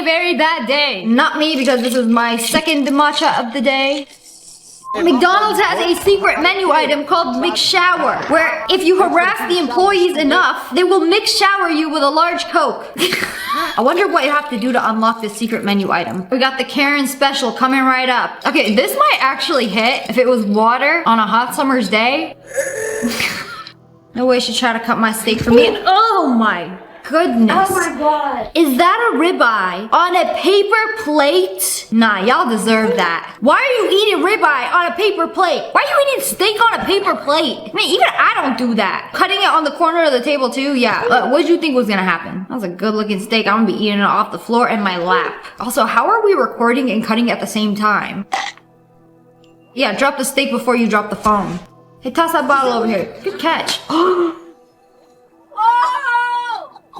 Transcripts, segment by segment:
very bad day. Not me, because this is my second matcha of the day. McDonald's has a secret menu item called McShower, where if you harass the employees enough, they will McShower you with a large Coke. I wonder what you have to do to unlock this secret menu item. We got the Karen special coming right up. Okay, this might actually hit if it was water on a hot summer's day. No way she tried to cut my steak for me. Oh my goodness. Oh my god. Is that a ribeye on a paper plate? Nah, y'all deserve that. Why are you eating ribeye on a paper plate? Why are you eating steak on a paper plate? Man, even I don't do that. Cutting it on the corner of the table too? Yeah. What did you think was gonna happen? That was a good looking steak. I'm gonna be eating it off the floor in my lap. Also, how are we recording and cutting at the same time? Yeah, drop the steak before you drop the phone. Hey, toss that bottle over here. Good catch.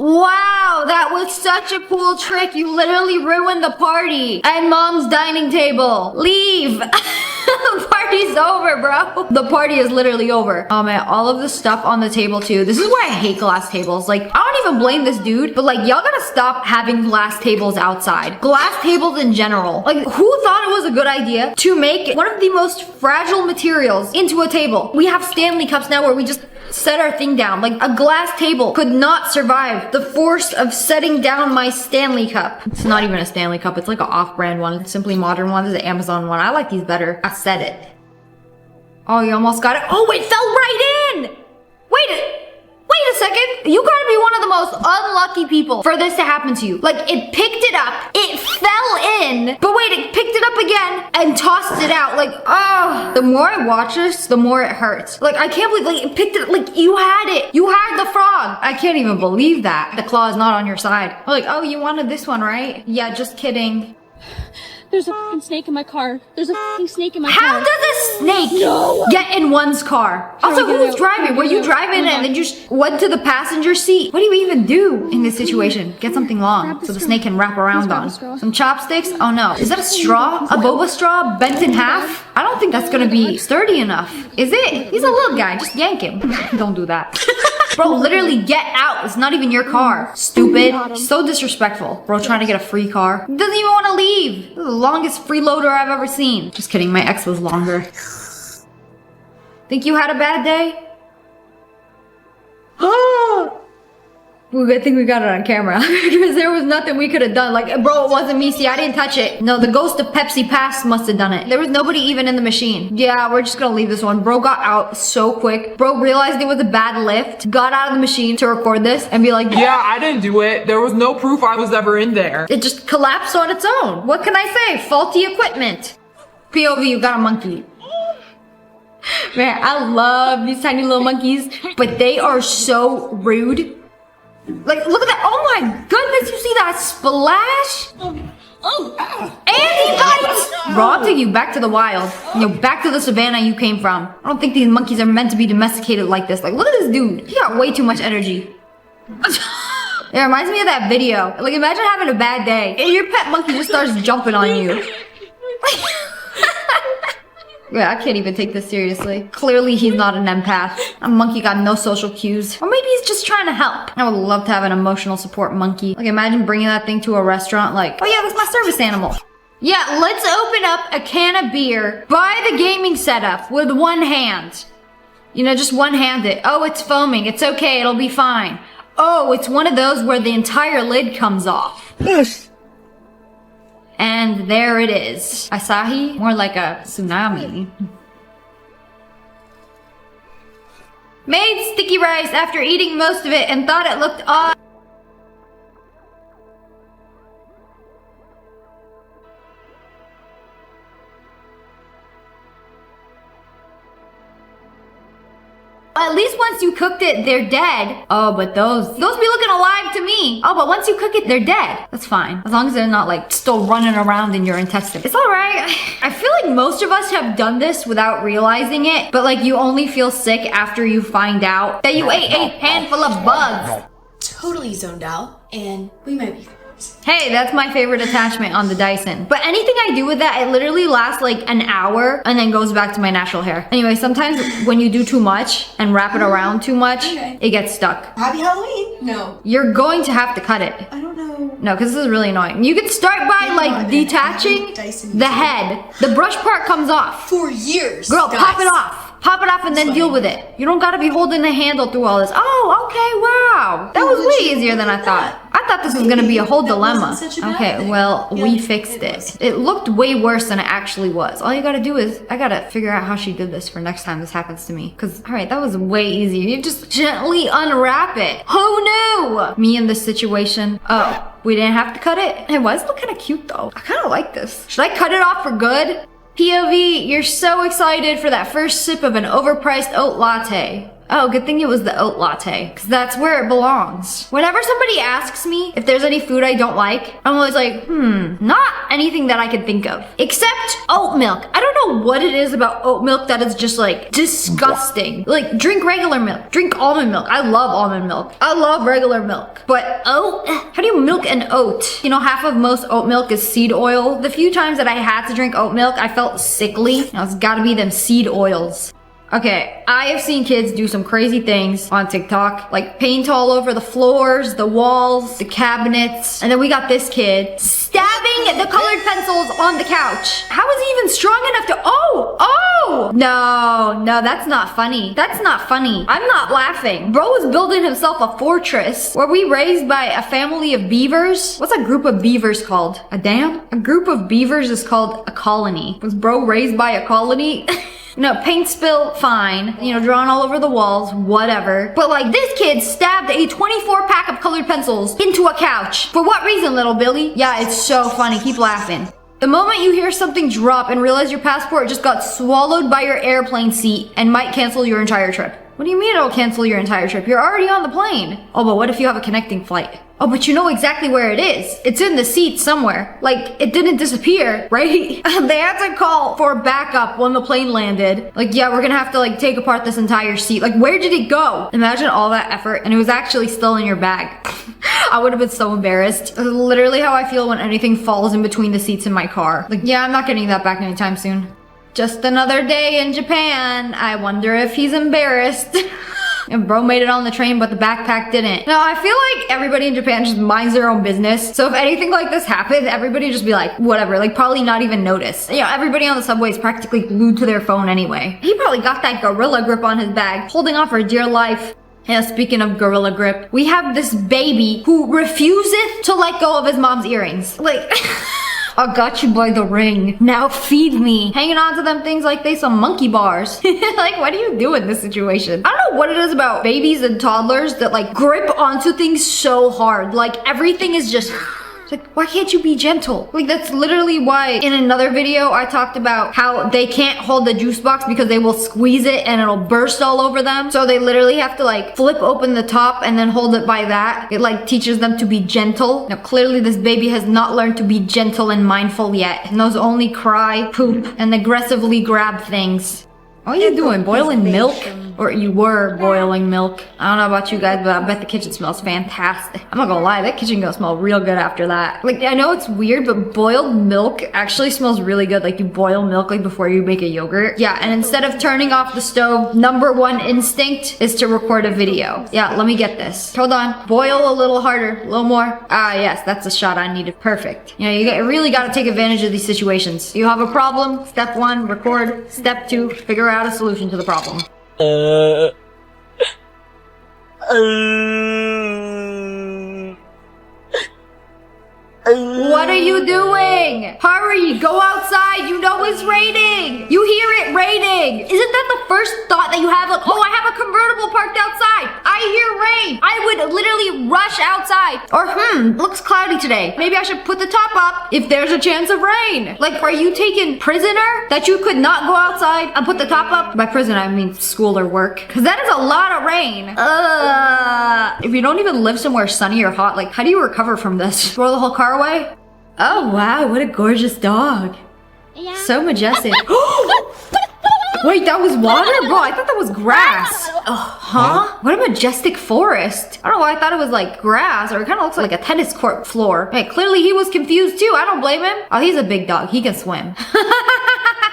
Wow, that was such a cool trick. You literally ruined the party. And mom's dining table. Leave. The party's over, bro. The party is literally over. Oh man, all of the stuff on the table too. This is why I hate glass tables. Like, I don't even blame this dude, but like, y'all gotta stop having glass tables outside. Glass tables in general. Like, who thought it was a good idea to make one of the most fragile materials into a table? We have Stanley cups now where we just set our thing down. Like, a glass table could not survive the force of setting down my Stanley cup. It's not even a Stanley cup. It's like an off-brand one. It's Simply Modern one. It's an Amazon one. I like these better. I said it. Oh, you almost got it. Oh, it fell right in! Wait a second. You gotta be one of the most unlucky people for this to happen to you. Like, it picked it up, it fell in, but wait, it picked it up again and tossed it out. Like, oh, the more I watch this, the more it hurts. Like, I can't believe, like, it picked it, like, you had it. You had the frog. I can't even believe that. The claw is not on your side. I'm like, oh, you wanted this one, right? Yeah, just kidding. There's a fucking snake in my car. There's a fucking snake in my car. How does a snake get in one's car? Also, who's driving? Were you driving and then you just went to the passenger seat? What do you even do in this situation? Get something long so the snake can wrap around on. Some chopsticks? Oh no. Is that a straw? A boba straw bent in half? I don't think that's gonna be sturdy enough. Is it? He's a little guy. Just yank him. Don't do that. Bro, literally get out. It's not even your car. Stupid. So disrespectful. Bro trying to get a free car. Doesn't even want to leave. This is the longest freeloader I've ever seen. Just kidding, my ex was longer. Think you had a bad day? I think we got it on camera because there was nothing we could have done. Like, bro, it wasn't me. See, I didn't touch it. No, the ghost of Pepsi Pass must have done it. There was nobody even in the machine. Yeah, we're just gonna leave this one. Bro got out so quick. Bro realized it was a bad lift, got out of the machine to record this and be like, yeah, I didn't do it. There was no proof I was ever in there. It just collapsed on its own. What can I say? Faulty equipment. POV, you got a monkey. Man, I love these tiny little monkeys, but they are so rude. Like, look at that. Oh my goodness, you see that splash? And he bites! Bro, I'll take you back to the wild. You know, back to the savannah you came from. I don't think these monkeys are meant to be domesticated like this. Like, look at this dude. He got way too much energy. It reminds me of that video. Like, imagine having a bad day and your pet monkey just starts jumping on you. Yeah, I can't even take this seriously. Clearly, he's not an empath. A monkey got no social cues. Or maybe he's just trying to help. I would love to have an emotional support monkey. Like, imagine bringing that thing to a restaurant like, oh yeah, that's my service animal. Yeah, let's open up a can of beer, buy the gaming setup with one hand. You know, just one-handed. Oh, it's foaming. It's okay. It'll be fine. Oh, it's one of those where the entire lid comes off. Yes. And there it is. Asahi? More like a tsunami. Made sticky rice after eating most of it and thought it looked odd. At least once you cooked it, they're dead. Oh, but those be looking alive to me. Oh, but once you cook it, they're dead. That's fine. As long as they're not like still running around in your intestine. It's all right. I feel like most of us have done this without realizing it, but like you only feel sick after you find out that you ate a handful of bugs. Totally zoned out, and we might be Hey, that's my favorite attachment on the Dyson. But anything I do with that, it literally lasts like an hour and then goes back to my natural hair. Anyway, sometimes when you do too much and wrap it around too much, it gets stuck. Happy Halloween. No. You're going to have to cut it. I don't know. No, because this is really annoying. You can start by like detaching the head. The brush part comes off. For years. Girl, guys. pop it off. Pop it off and then deal with it. You don't gotta be holding the handle through all this. Oh, okay, wow. That was way easier than I thought. I thought this was gonna be a whole dilemma. Okay, well, we fixed it. It looked way worse than it actually was. All you gotta do is, I gotta figure out how she did this for next time this happens to me. Cause, alright, that was way easier. You just gently unwrap it. Who knew? Me in this situation. Oh, we didn't have to cut it? It was look kinda cute though. I kinda like this. Should I cut it off for good? POV, you're so excited for that first sip of an overpriced oat latte. Oh, good thing it was the oat latte, because that's where it belongs. Whenever somebody asks me if there's any food I don't like, I'm always like, not anything that I can think of. Except oat milk. I don't know what it is about oat milk that is just like disgusting. Like, drink regular milk. Drink almond milk. I love almond milk. I love regular milk. But oat? How do you milk an oat? You know, half of most oat milk is seed oil. The few times that I had to drink oat milk, I felt sickly. Now, it's gotta be them seed oils. Okay, I have seen kids do some crazy things on TikTok, like paint all over the floors, the walls, the cabinets, and then we got this kid stabbing the colored pencils on the couch. How is he even strong enough to, No, that's not funny. That's not funny. I'm not laughing. Bro is building himself a fortress. Were we raised by a family of beavers? What's a group of beavers called? A dam? A group of beavers is called a colony. Was bro raised by a colony? No, paint spill, fine. You know, drawn all over the walls, whatever. But like, this kid stabbed a 24 pack of colored pencils into a couch. For what reason, little Billy? Yeah, it's so funny. Keep laughing. The moment you hear something drop and realize your passport just got swallowed by your airplane seat and might cancel your entire trip. What do you mean it'll cancel your entire trip? You're already on the plane. Oh, but what if you have a connecting flight? Oh, but you know exactly where it is. It's in the seat somewhere. Like, it didn't disappear, right? They had to call for backup when the plane landed. Like, yeah, we're gonna have to like take apart this entire seat. Like, where did it go? Imagine all that effort and it was actually still in your bag. I would have been so embarrassed. That's literally how I feel when anything falls in between the seats in my car. Like, yeah, I'm not getting that back anytime soon. Just another day in Japan. I wonder if he's embarrassed. And bro made it on the train, but the backpack didn't. Now, I feel like everybody in Japan just minds their own business. So if anything like this happened, everybody just be like, whatever, like probably not even notice. You know, everybody on the subway is practically glued to their phone anyway. He probably got that gorilla grip on his bag, holding on for dear life. Yeah, speaking of gorilla grip, we have this baby who refuseth to let go of his mom's earrings. Like, I got you by the ring. Now feed me. Hanging on to them things like they some monkey bars. Like, what do you do in this situation? I don't know what it is about babies and toddlers that like grip onto things so hard. Like, everything is just... It's like, why can't you be gentle? Like, that's literally why in another video I talked about how they can't hold the juice box because they will squeeze it and it'll burst all over them. So they literally have to like flip open the top and then hold it by that. It like teaches them to be gentle. Now clearly this baby has not learned to be gentle and mindful yet. And those only cry, poop, and aggressively grab things. What are you doing? Boiling milk? Or you were boiling milk. I don't know about you guys, but I bet the kitchen smells fantastic. I'm not gonna lie, that kitchen gonna smell real good after that. Like, I know it's weird, but boiled milk actually smells really good. Like, you boil milk like before you make a yogurt. Yeah, and instead of turning off the stove, #1 instinct is to record a video. Yeah, let me get this. Hold on. Boil a little harder, a little more. Ah, yes, that's the shot I needed. Perfect. You know, you really gotta take advantage of these situations. You have a problem, step 1, record. Step 2, figure out a solution to the problem. What are you doing? Hurry, go outside. You know it's raining. You hear it raining. Isn't that the first thought that you have? Like, oh, I have a convertible parked outside. I hear rain. I would literally rush outside. Or, looks cloudy today. Maybe I should put the top up if there's a chance of rain. Like, are you taken prisoner that you could not go outside and put the top up? By prison, I mean school or work. Because that is a lot of rain. If you don't even live somewhere sunny or hot, like, how do you recover from this? Throw the whole car away? Oh, wow, what a gorgeous dog. Yeah. So majestic. Wait, that was water? Bro, I thought that was grass. Huh? What a majestic forest. I don't know why I thought it was like grass, or it kind of looks like a tennis court floor. Hey, clearly he was confused too. I don't blame him. Oh, he's a big dog. He can swim.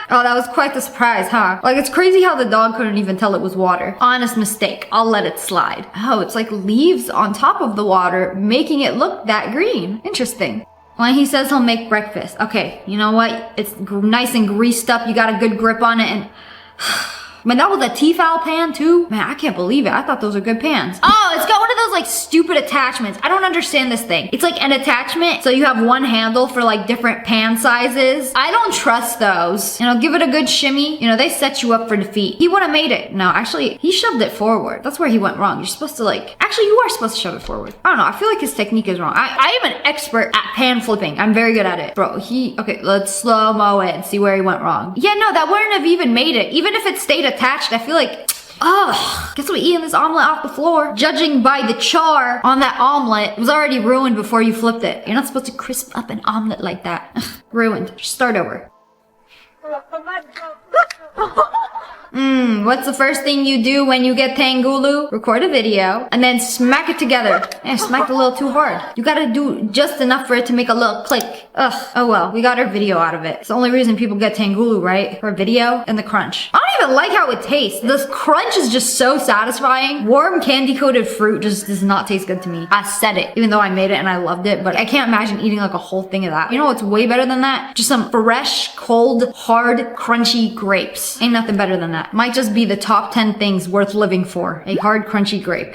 Oh, that was quite the surprise, huh? Like, it's crazy how the dog couldn't even tell it was water. Honest mistake. I'll let it slide. Oh, it's like leaves on top of the water, making it look that green. Interesting. When he says he'll make breakfast. Okay, you know what? It's nice and greased up. You got a good grip on it, and... Man, that was a Tefal pan too? Man, I can't believe it. I thought those were good pans. Oh, it's got one of those like stupid attachments. I don't understand this thing. It's like an attachment, so you have one handle for like different pan sizes. I don't trust those. You know, give it a good shimmy. You know, they set you up for defeat. He would have made it. No, actually, he shoved it forward. That's where he went wrong. You're supposed to like, actually you are supposed to shove it forward. I don't know. I feel like his technique is wrong. I am an expert at pan flipping. I'm very good at it. Bro, okay, let's slow-mo it and see where he went wrong. Yeah, no, that wouldn't have even made it. Even if it stayed attached, I feel like, guess we eating this omelet off the floor. Judging by the char on that omelet, it was already ruined before you flipped it. You're not supposed to crisp up an omelet like that. Ruined. Just start over. What's the first thing you do when you get Tangulu? Record a video and then smack it together. Yeah, smack a little too hard. You gotta do just enough for it to make a little click. Ugh, oh well, we got our video out of it. It's the only reason people get Tangulu, right? For video and the crunch. I don't even like how it tastes. This crunch is just so satisfying. Warm candy-coated fruit just does not taste good to me. I said it, even though I made it and I loved it, but I can't imagine eating like a whole thing of that. You know what's way better than that? Just some fresh, cold, hard, crunchy grapes. Ain't nothing better than that. Might just be the top 10 things worth living for. A hard, crunchy grape.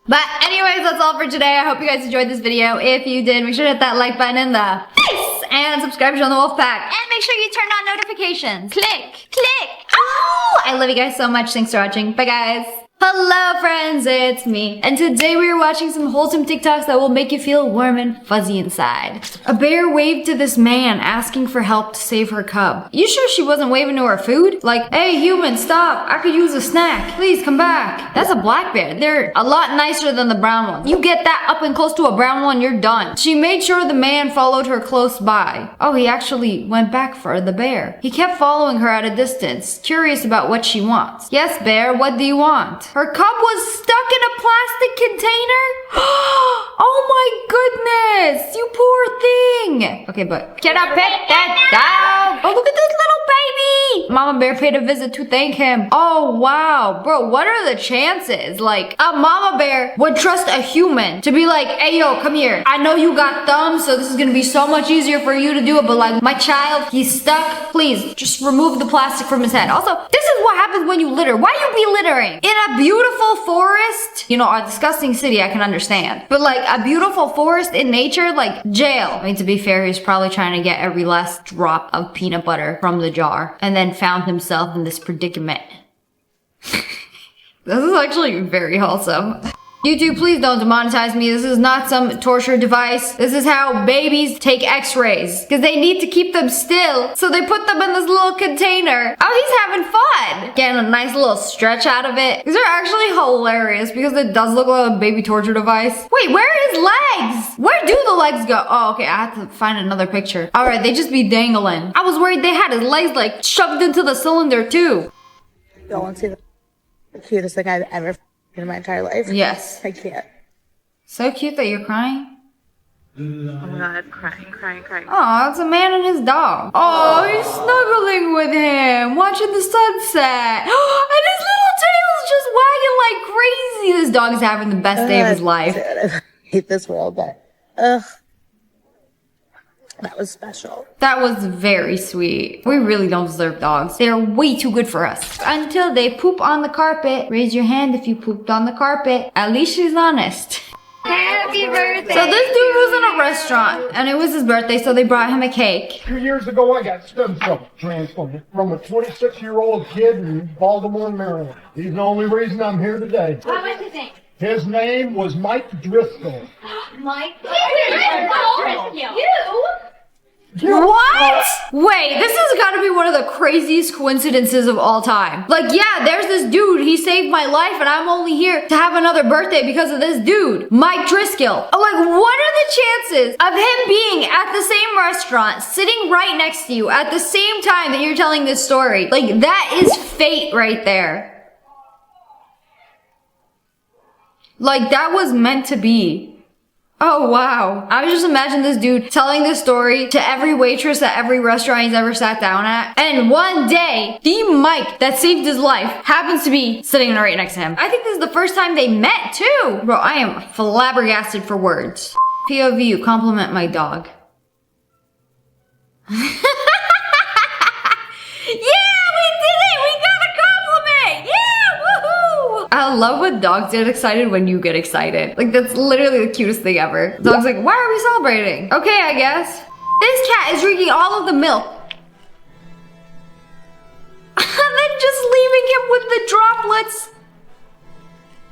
But anyways, that's all for today. I hope you guys enjoyed this video. If you did, make sure to hit that like button in the face and subscribe to join the wolf pack. And make sure you turn on notifications. Click, click. Oh, I love you guys so much. Thanks for watching. Bye guys. Hello friends, it's me. And today we are watching some wholesome TikToks that will make you feel warm and fuzzy inside. A bear waved to this man asking for help to save her cub. You sure she wasn't waving to her food? Like, hey human, stop, I could use a snack. Please come back. That's a black bear. They're a lot nicer than the brown one. You get that up and close to a brown one, you're done. She made sure the man followed her close by. Oh, he actually went back for the bear. He kept following her at a distance, curious about what she wants. Yes, bear, what do you want? Her cub was stuck in a plastic container? Oh my goodness! You poor thing! Okay, but can I pet that dog? Oh, look at this little baby! Mama bear paid a visit to thank him. Oh, wow. Bro, what are the chances? Like, a mama bear would trust a human to be like, hey, yo, come here. I know you got thumbs, so this is gonna be so much easier for you to do it, but like, my child, he's stuck. Please, just remove the plastic from his head. Also, this is what happens when you litter. Why you be littering? In a beautiful forest, you know, a disgusting city, I can understand. But like, a beautiful forest in nature, like jail. I mean, to be fair, he's probably trying to get every last drop of peanut butter from the jar and then found himself in this predicament. This is actually very wholesome. YouTube, please don't demonetize me. This is not some torture device. This is how babies take x-rays. Because they need to keep them still. So they put them in this little container. Oh, he's having fun. Getting a nice little stretch out of it. These are actually hilarious because it does look like a baby torture device. Wait, where are his legs? Where do the legs go? Oh, okay, I have to find another picture. All right, they just be dangling. I was worried they had his legs like shoved into the cylinder too. Don't want to see the cutest thing I've ever in my entire life. Yes. I can't. So cute that you're crying. Oh my god, crying. Oh, it's a man and his dog. Oh, he's snuggling with him, watching the sunset. And his little tail's just wagging like crazy. This dog is having the best day of his life. Dude, I hate this world, but ugh. That was special. That was very sweet. We really don't deserve dogs. They're way too good for us. Until they poop on the carpet. Raise your hand if you pooped on the carpet. At least she's honest. Happy birthday! So this dude was in a restaurant, and it was his birthday, so they brought him a cake. 2 years ago, I got stem cell transplanted from a 26-year-old kid in Baltimore, Maryland. He's the only reason I'm here today. What was his name? His name was Mike Driscoll. Mike Driscoll? You? What? Wait, this has got to be one of the craziest coincidences of all time. Like, yeah, there's this dude. He saved my life, and I'm only here to have another birthday because of this dude, Mike Driscoll. Like, what are the chances of him being at the same restaurant, sitting right next to you at the same time that you're telling this story? Like, that is fate right there. Like, that was meant to be. Oh, wow. I just imagine this dude telling this story to every waitress at every restaurant he's ever sat down at. And one day, the Mike that saved his life happens to be sitting right next to him. I think this is the first time they met, too. Bro, I am flabbergasted for words. POV, compliment my dog. I love when dogs get excited when you get excited. Like, that's literally the cutest thing ever. Dog's like, why are we celebrating? Okay, I guess. This cat is drinking all of the milk. And then just leaving him with the droplets.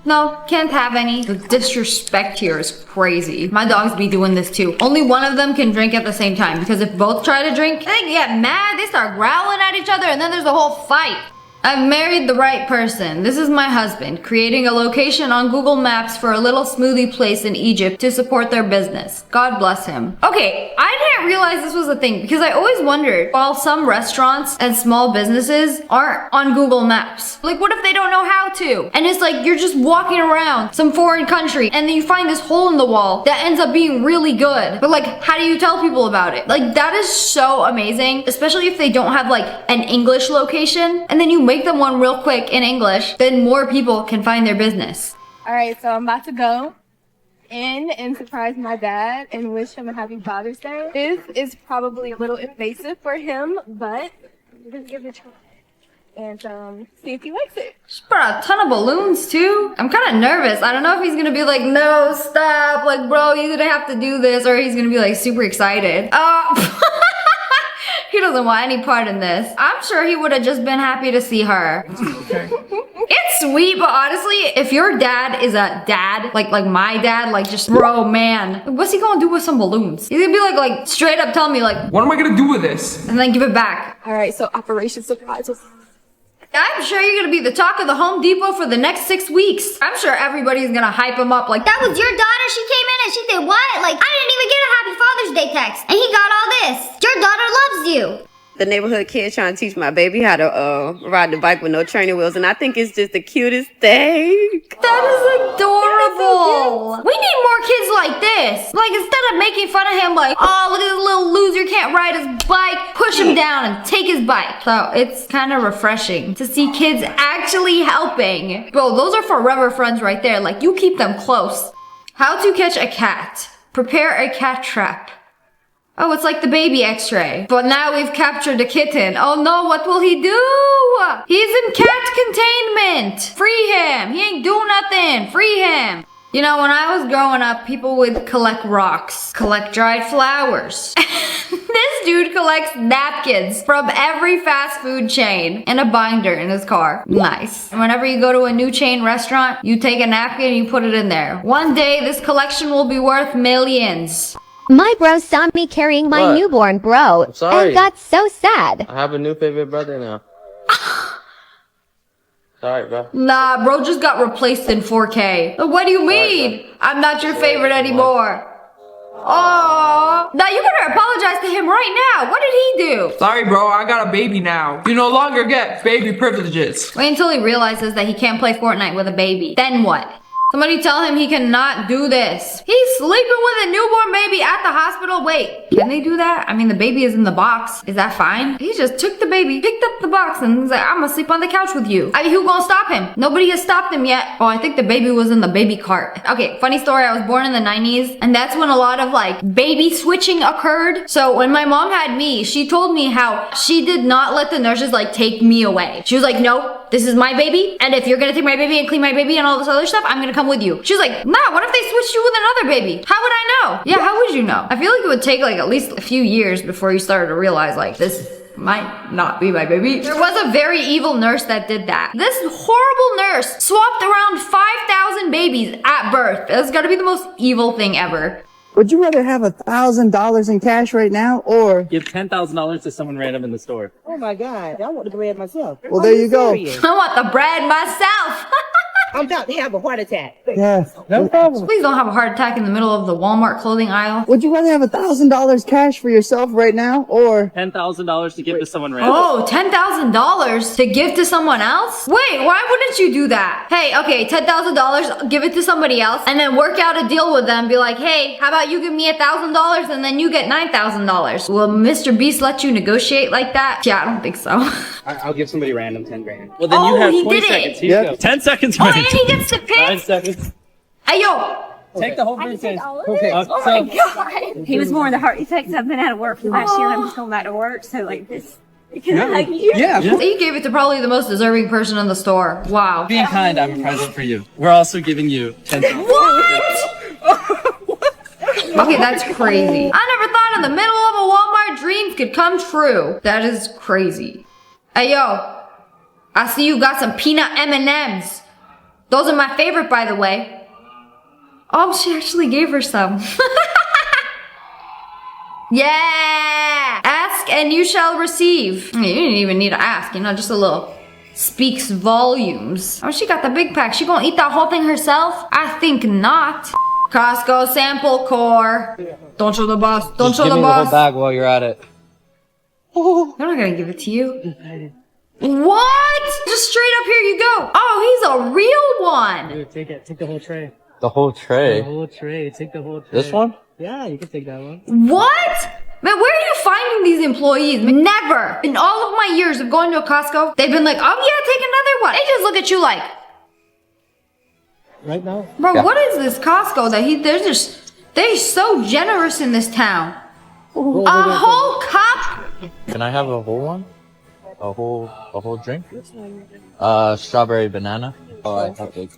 No, can't have any. The disrespect here is crazy. My dogs be doing this too. Only one of them can drink at the same time, because if both try to drink, they get mad, they start growling at each other, and then there's a whole fight. I've married the right person. This is my husband, creating a location on Google Maps for a little smoothie place in Egypt to support their business. God bless him. Okay, I didn't realize this was a thing because I always wondered, while some restaurants and small businesses aren't on Google Maps, like what if they don't know how to? And it's like you're just walking around some foreign country and then you find this hole in the wall that ends up being really good. But like, how do you tell people about it? Like, that is so amazing, especially if they don't have like an English location, and then you make them one real quick in English, then more people can find their business. All right, so I'm about to go in and surprise my dad and wish him a happy Father's Day. This is probably a little invasive for him, but we're gonna give it a try and see if he likes it. She brought a ton of balloons too. I'm kind of nervous. I don't know if he's gonna be like, no, stop, like, bro, you're gonna have to do this, or he's gonna be like super excited. He doesn't want any part in this. I'm sure he would have just been happy to see her. Okay. It's sweet, but honestly, if your dad is a dad, like my dad, like just, bro, man, what's he gonna do with some balloons? He's gonna be like straight up tell me like, What am I gonna do with this? and then give it back. All right, so Operation Surprise was... I'm sure you're gonna be the talk of the Home Depot for the next 6 weeks. I'm sure everybody's gonna hype him up like, That was your daughter? She came in and she did what? Like, I didn't even get a Happy Father's Day text. And he got all this. Your daughter loves you. The neighborhood kid trying to teach my baby how to ride the bike with no training wheels, and I think it's just the cutest thing. that is adorable. We need more kids like this. Like, instead of making fun of him like, oh, look at this little loser, can't ride his bike, push him down and take his bike. So it's kind of refreshing to see kids actually helping. Bro, those are forever friends right there. Like, you keep them close. How to catch a cat. Prepare a cat trap. Oh, it's like the baby x-ray. But now we've captured a kitten. Oh no, what will he do? He's in cat containment. Free him. He ain't do nothing. Free him. You know, when I was growing up, people would collect rocks, collect dried flowers. This dude collects napkins from every fast food chain in a binder in his car. Nice. And whenever you go to a new chain restaurant, you take a napkin and you put it in there. One day, this collection will be worth millions. My bro saw me carrying my What? newborn bro sorry. and got so sad. I have a new favorite brother now. Sorry, bro. Nah, bro just got replaced in 4K. What do you mean? I'm not your favorite anymore. Oh, now you better apologize to him right now. What did he do? Sorry, bro, I got a baby now. You no longer get baby privileges. Wait until he realizes that he can't play Fortnite with a baby. Then what? Somebody tell him he cannot do this. He's sleeping with a newborn baby at the hospital. Wait, can they do that? I mean, the baby is in the box. Is that fine? He just took the baby, picked up the box, and he's like, I'm gonna sleep on the couch with you. I mean, who gonna stop him? Nobody has stopped him yet. Oh, I think the baby was in the baby cart. Okay, funny story. I was born in the 90s, and that's when a lot of like baby switching occurred. So when my mom had me, she told me how she did not let the nurses like take me away. She was like, no, this is my baby, and if you're gonna take my baby and clean my baby and all this other stuff, I'm gonna come with you. She was like, nah, what if they switched you with another baby? How would I know? Yeah, how would you know? I feel like it would take like at least a few years before you started to realize like this might not be my baby. There was a very evil nurse that did that. This horrible nurse swapped around 5,000 babies at birth. That's gotta be the most evil thing ever. Would you rather have $1,000 in cash right now or give $10,000 to someone random in the store? Oh my God, I want the bread myself. Well, there you go. I want the bread myself. I'm about to have a heart attack. Yes, no problem. Please don't have a heart attack in the middle of the Walmart clothing aisle. Would you rather have $1,000 cash for yourself right now or $10,000 to give to someone random? Oh, $10,000 to give to someone else? Wait, why wouldn't you do that? Hey, okay, $10,000, give it to somebody else, and then work out a deal with them. Be like, hey, how about you give me $1,000 and then you get $9,000? Will Mr. Beast let you negotiate like that? Yeah, I don't think so. I'll give somebody random 10 grand. Well, then you have 20 seconds. Here you go. 10 seconds. Oh, and he gets to pick? 9 seconds. Hey, yo. Take the whole briefcase. Okay. Oh my God. He was more in the heart attacks. I've been out of work for last year and I'm just going back to work. So like this. Can I hug you? Yeah. So you gave it to probably the most deserving person in the store. Wow. Being kind, I have a present for you. We're also giving you 10,000. What? Okay, that's crazy. I never thought in the middle of a Walmart dreams could come true. That is crazy. Hey, yo. I see you got some peanut M&Ms. Those are my favorite, by the way. Oh, she actually gave her some. Yeah! Ask and you shall receive. You didn't even need to ask, you know, just a little speaks volumes. Oh, she got the big pack. She gonna eat that whole thing herself? I think not. Costco sample core. Don't show the boss. Don't show the boss. Give me the whole bag while you're at it. I'm not gonna give it to you. What? Just straight up, here you go. Oh, he's a real one. Dude, take it. Take the whole tray. The whole tray? The whole tray. Take the whole tray. This one? Yeah, you can take that one. What? Man, where are you finding these employees? Never. In all of my years of going to a Costco, they've been like, oh yeah, take another one. They just look at you like, right now? bro, what is this Costco that they're so generous in this town. A whole cup? Can I have a whole one? A whole drink? Strawberry banana. Oh, I have to.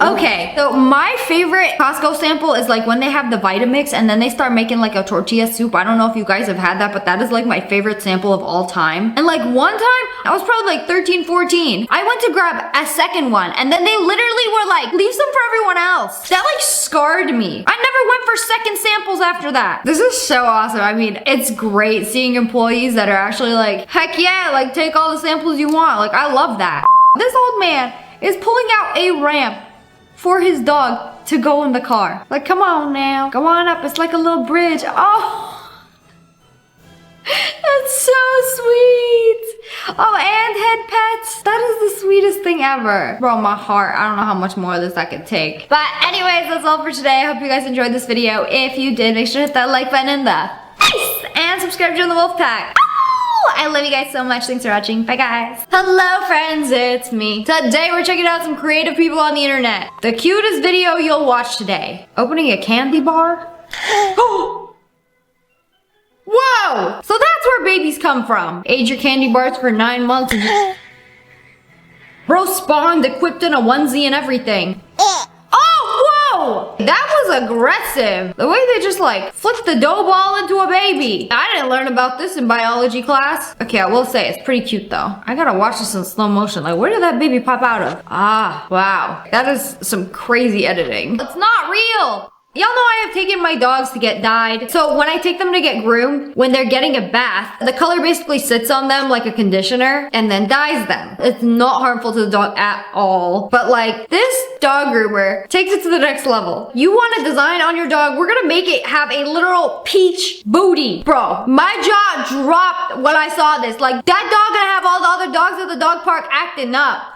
Okay, so my favorite Costco sample is like when they have the Vitamix and then they start making like a tortilla soup. I don't know if you guys have had that, but that is like my favorite sample of all time. And like one time, I was probably like 13, 14. I went to grab a second one and then they literally were like, leave some for everyone else. That like scarred me. I never went for second samples after that. This is so awesome. I mean, it's great seeing employees that are actually like, heck yeah, like take all the samples you want. Like I love that. This old man is pulling out a ramp for his dog to go in the car. Like, come on now. Go on up. It's like a little bridge. Oh, that's so sweet. Oh, and head pets. That is the sweetest thing ever. Bro, my heart. I don't know how much more of this I could take. But anyways, that's all for today. I hope you guys enjoyed this video. If you did, make sure to hit that like button in the face and subscribe to join the wolf pack. I love you guys so much. Thanks for watching. Bye, guys. Hello, friends. It's me. Today, we're checking out some creative people on the internet. The cutest video you'll watch today. Opening a candy bar? Whoa! So that's where babies come from. Age your candy bars for 9 months. Bro spawned equipped in a onesie and everything. Oh, whoa! That was aggressive. The way they just like flipped the dough ball into a baby. I didn't learn about this in biology class. Okay, I will say it's pretty cute though. I gotta watch this in slow motion. Like, where did that baby pop out of? Ah, wow. That is some crazy editing. It's not real. Y'all know I have taken my dogs to get dyed. So when I take them to get groomed, when they're getting a bath, the color basically sits on them like a conditioner and then dyes them. It's not harmful to the dog at all. But like this dog groomer takes it to the next level. You want a design on your dog, we're gonna make it have a literal peach booty. Bro, my jaw dropped when I saw this. Like that dog gonna have all the other dogs at the dog park acting up.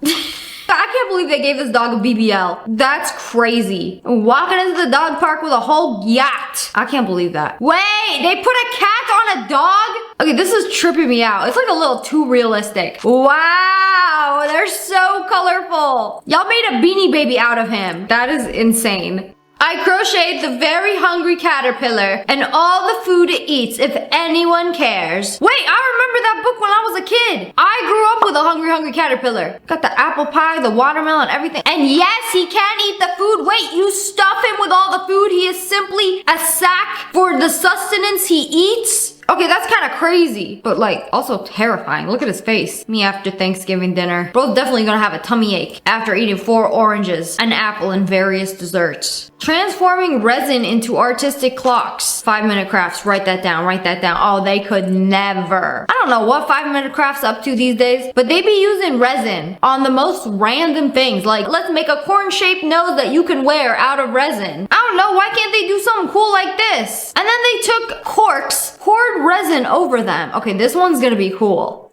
I can't believe they gave this dog a BBL. That's crazy. Walking into the dog park with a whole yacht. I can't believe that. Wait, they put a cat on a dog? Okay, this is tripping me out. It's like a little too realistic. Wow, they're so colorful. Y'all made a Beanie Baby out of him. That is insane. I crocheted the very hungry caterpillar and all the food it eats if anyone cares. Wait, I remember that book when I was a kid. I grew up with a hungry caterpillar. Got the apple pie, the watermelon, everything. And yes, he can eat the food. Wait, you stuff him with all the food. He is simply a sack for the sustenance he eats? Okay, that's kind of crazy, but like also terrifying. Look at his face. Me after Thanksgiving dinner. Bro's definitely gonna have a tummy ache after eating 4 oranges, an apple, and various desserts. Transforming resin into artistic clocks. 5-minute crafts, write that down, write that down. Oh, they could never. I don't know what 5-minute crafts up to these days, but they be using resin on the most random things. Like, let's make a corn-shaped nose that you can wear out of resin. I don't know, why can't they do something cool like this? And then they took corks, poured resin over them. Okay, this one's gonna be cool.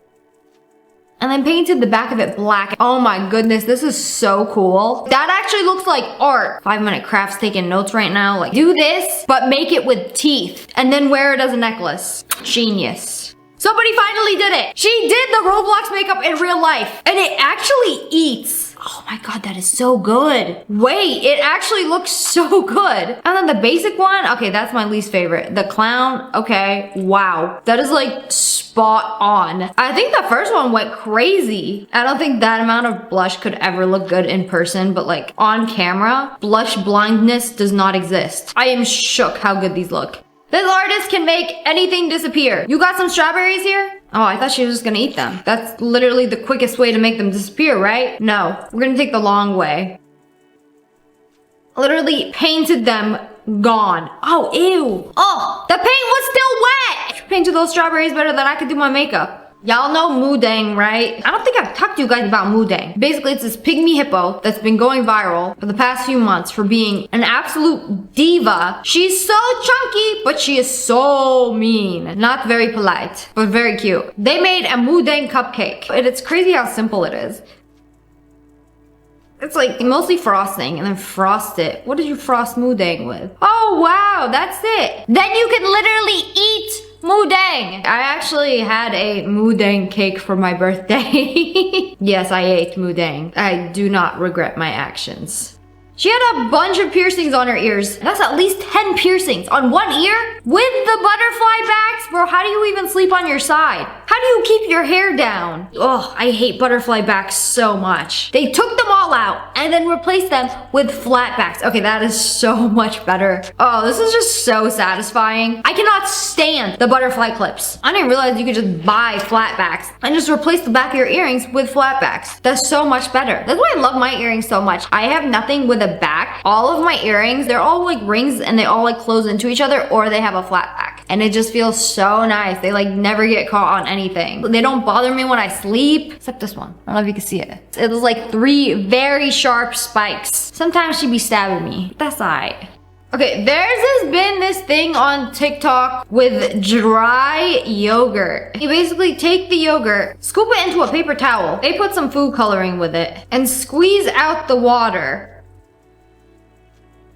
And then painted the back of it black. Oh my goodness, this is so cool. That actually looks like art. 5-minute crafts taking notes right now. Like, do this, but make it with teeth. And then wear it as a necklace. Genius. Somebody finally did it. She did the Roblox makeup in real life. And it actually eats. Oh my god, that is so good. Wait, it actually looks so good. And then the basic one, okay, that's my least favorite. The clown, okay, wow. That is like spot on. I think the first one went crazy. I don't think that amount of blush could ever look good in person, but like on camera, blush blindness does not exist. I am shook how good these look. This artist can make anything disappear. You got some strawberries here? Oh, I thought she was just gonna eat them. That's literally the quickest way to make them disappear, right? No, we're gonna take the long way. Literally painted them gone. Oh, ew. Oh, the paint was still wet. She painted those strawberries better than I could do my makeup. Y'all know Moodang, right? I don't think I've talked to you guys about Moodang. Basically, it's this pygmy hippo that's been going viral for the past few months for being an absolute diva. She's so chunky, but she is so mean. Not very polite, but very cute. They made a Moodang cupcake, and it's crazy how simple it is. It's like mostly frosting and then frost it. What did you frost Moodang with? Oh, wow, that's it. Then you can literally eat Moodang. I actually had a Moodang cake for my birthday. Yes, I ate Moodang. I do not regret my actions. She had a bunch of piercings on her ears. That's at least 10 piercings on one ear? With the butterfly backs? Bro, how do you even sleep on your side? How do you keep your hair down? Ugh, I hate butterfly backs so much. They took them all out and then replaced them with flat backs. Okay, that is so much better. Oh, this is just so satisfying. I cannot stand the butterfly clips. I didn't realize you could just buy flat backs and just replace the back of your earrings with flat backs. That's so much better. That's why I love my earrings so much. I have nothing with a back. All of my earrings, they're all like rings and they all like close into each other, or they have a flat back. And it just feels so nice. They like never get caught on anything. They don't bother me when I sleep, except this one. I don't know if you can see it. It was like 3 very sharp spikes. Sometimes she'd be stabbing me, but that's alright. Okay, there's been this thing on TikTok with dry yogurt. You basically take the yogurt, scoop it into a paper towel. They put some food coloring with it and squeeze out the water.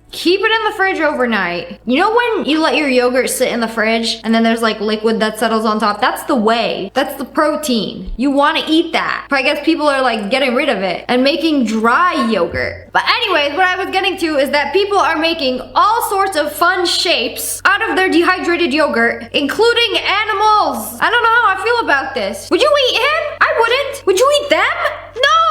Keep it in the fridge overnight. You know when you let your yogurt sit in the fridge and then there's like liquid that settles on top? That's the whey. That's the protein. You want to eat that. But I guess people are like getting rid of it and making dry yogurt. But anyways, what I was getting to is that people are making all sorts of fun shapes out of their dehydrated yogurt, including animals. I don't know how I feel about this. Would you eat him? I wouldn't. Would you eat them?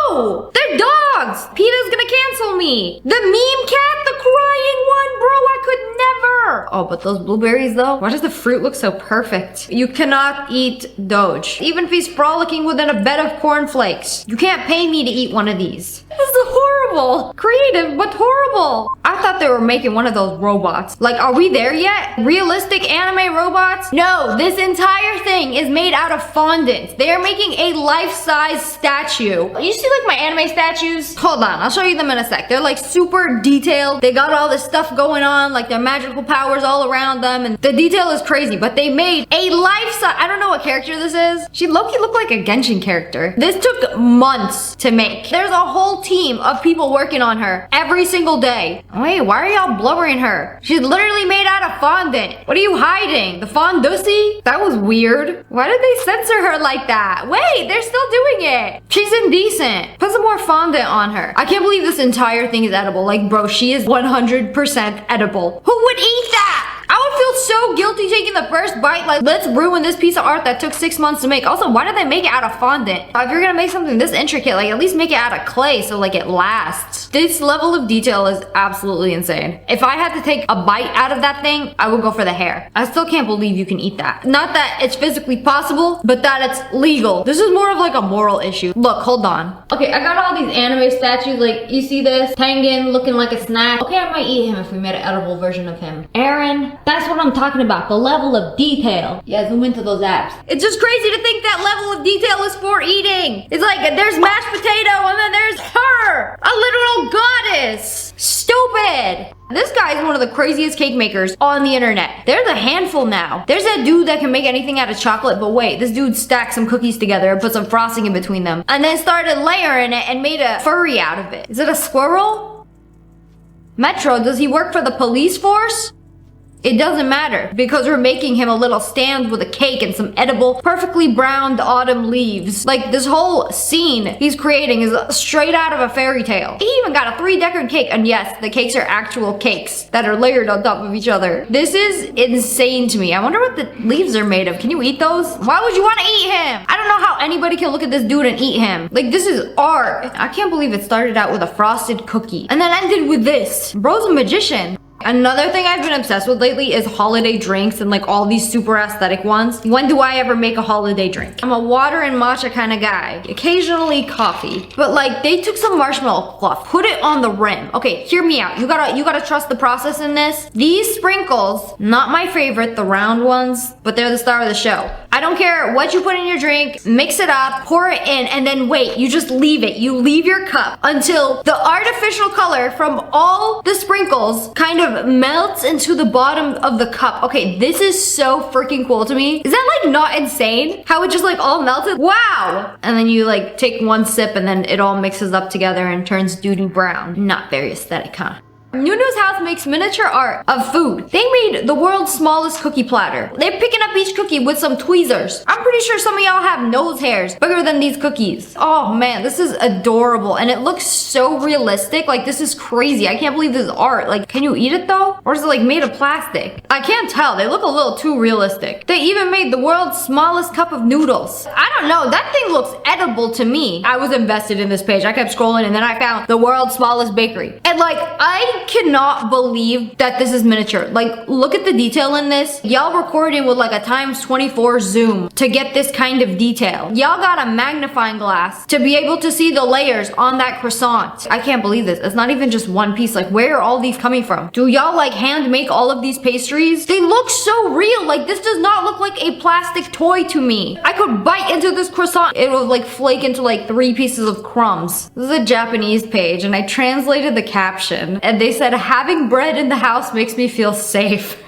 No! They're dogs! PETA's gonna cancel me! The meme cat, the crying one, bro, I could never! Oh, but those blueberries though? Why does the fruit look so perfect? You cannot eat Doge. Even if he's frolicking within a bed of cornflakes. You can't pay me to eat one of these. This is horrible! Creative, but horrible! I thought they were making one of those robots. Like, are we there yet? Realistic anime robots? No, this entire thing is made out of fondant. They are making a life-size statue. You see like my anime statues? Hold on, I'll show you them in a sec. They're like super detailed. They got all this stuff going on, like their magical powers all around them, and the detail is crazy, but they made a life-size, I don't know what character this is. She low-key looked like a Genshin character. This took months to make. There's a whole team of people working on her every single day. Wait, why are y'all blubbering her? She's literally made out of fondant. What are you hiding? The fondussy? That was weird. Why did they censor her like that? Wait, they're still doing it. She's indecent. Put some more fondant on her. I can't believe this entire thing is edible. Like, bro, she is 100% edible. Who would eat that? I I would feel so guilty taking the first bite. Like, let's ruin this piece of art that took 6 months to make. Also, why did they make it out of fondant? If you're gonna make something this intricate, like at least make it out of clay so like it lasts. This level of detail is absolutely insane. If I had to take a bite out of that thing, I would go for the hair. I still can't believe you can eat that. Not that it's physically possible, but that it's legal. This is more of like a moral issue. Look, hold on. Okay, I got all these anime statues. Like, you see this? Tengen looking like a snack. Okay, I might eat him if we made an edible version of him. Aaron, that's what I'm talking about. The level of detail. Yeah, zoom into those abs. It's just crazy to think that level of detail is for eating. It's like there's mashed potato and then there's her, a literal goddess. Stupid. This guy is one of the craziest cake makers on the internet. There's a handful now. There's that dude that can make anything out of chocolate, but wait, this dude stacked some cookies together and put some frosting in between them and then started layering it and made a furry out of it. Is it a squirrel? Metro, does he work for the police force? It doesn't matter because we're making him a little stand with a cake and some edible, perfectly browned autumn leaves. Like, this whole scene he's creating is straight out of a fairy tale. He even got a 3-decker cake, and yes, the cakes are actual cakes that are layered on top of each other. This is insane to me. I wonder what the leaves are made of. Can you eat those? Why would you want to eat him? I don't know how anybody can look at this dude and eat him. Like, this is art. I can't believe it started out with a frosted cookie and then ended with this. Bro's a magician. Another thing I've been obsessed with lately is holiday drinks and like all these super aesthetic ones. When do I ever make a holiday drink? I'm a water and matcha kind of guy. Occasionally coffee. But like, they took some marshmallow fluff, put it on the rim. Okay, hear me out. You gotta trust the process in this. These sprinkles, not my favorite, the round ones, but they're the star of the show. I don't care what you put in your drink, mix it up, pour it in, and then wait, you just leave it. You leave your cup until the artificial color from all the sprinkles kind of melts into the bottom of the cup. Okay, this is so freaking cool to me. Is that like not insane? How it just like all melted? Wow! And then you like take one sip and then it all mixes up together and turns doo-doo brown. Not very aesthetic, huh? Nunu's house makes miniature art of food. They made the world's smallest cookie platter. They're picking up each cookie with some tweezers. I'm pretty sure some of y'all have nose hairs bigger than these cookies. Oh man, this is adorable and it looks so realistic. Like, this is crazy. I can't believe this is art. Like, can you eat it though? Or is it like made of plastic? I can't tell. They look a little too realistic. They even made the world's smallest cup of noodles. I don't know. That thing looks edible to me. I was invested in this page. I kept scrolling and then I found the world's smallest bakery. And like, I cannot believe that this is miniature. Like, look at the detail in this. Y'all recording with like a ×24 zoom to get this kind of detail. Y'all got a magnifying glass to be able to see the layers on that croissant. I can't believe this. It's not even just one piece. Like, where are all these coming from? Do y'all like hand make all of these pastries? They look so real. Like, this does not look like a plastic toy to me. I could bite into this croissant. It would like flake into like 3 pieces of crumbs. This is a Japanese page and I translated the caption and they said, having bread in the house makes me feel safe.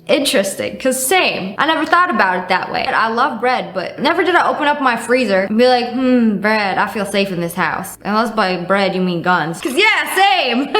Interesting, because same. I never thought about it that way. I love bread, but never did I open up my freezer and be like, bread, I feel safe in this house. Unless by bread you mean guns. Because yeah, same.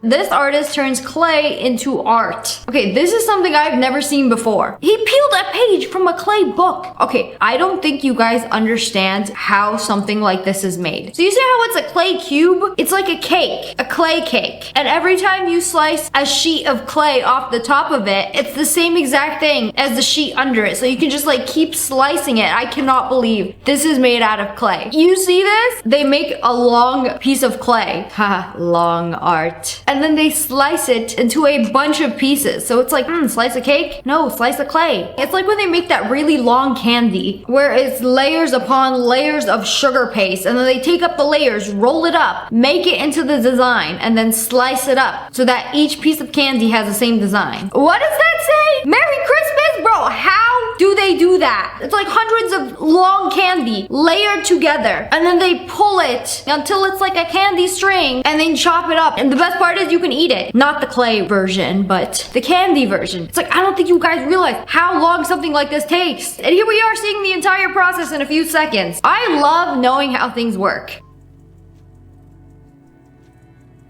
This artist turns clay into art. Okay, this is something I've never seen before. He peeled a page from a clay book. Okay, I don't think you guys understand how something like this is made. So you see how it's a clay cube? It's like a cake, a clay cake. And every time you slice a sheet of clay off the top of it, it's the same exact thing as the sheet under it. So you can just like keep slicing it. I cannot believe this is made out of clay. You see this? They make a long piece of clay. Ha, long art. And then they slice it into a bunch of pieces. So it's like, slice of cake? No, slice of clay. It's like when they make that really long candy where it's layers upon layers of sugar paste and then they take up the layers, roll it up, make it into the design and then slice it up so that each piece of candy has the same design. What does that say? Merry Christmas? Bro, how do they do that? It's like hundreds of long candy layered together and then they pull it until it's like a candy string and then chop it up. And the best part is you can eat it. Not the clay version, but the candy version. It's like, I don't think you guys realize how long something like this takes. And here we are seeing the entire process in a few seconds. I love knowing how things work.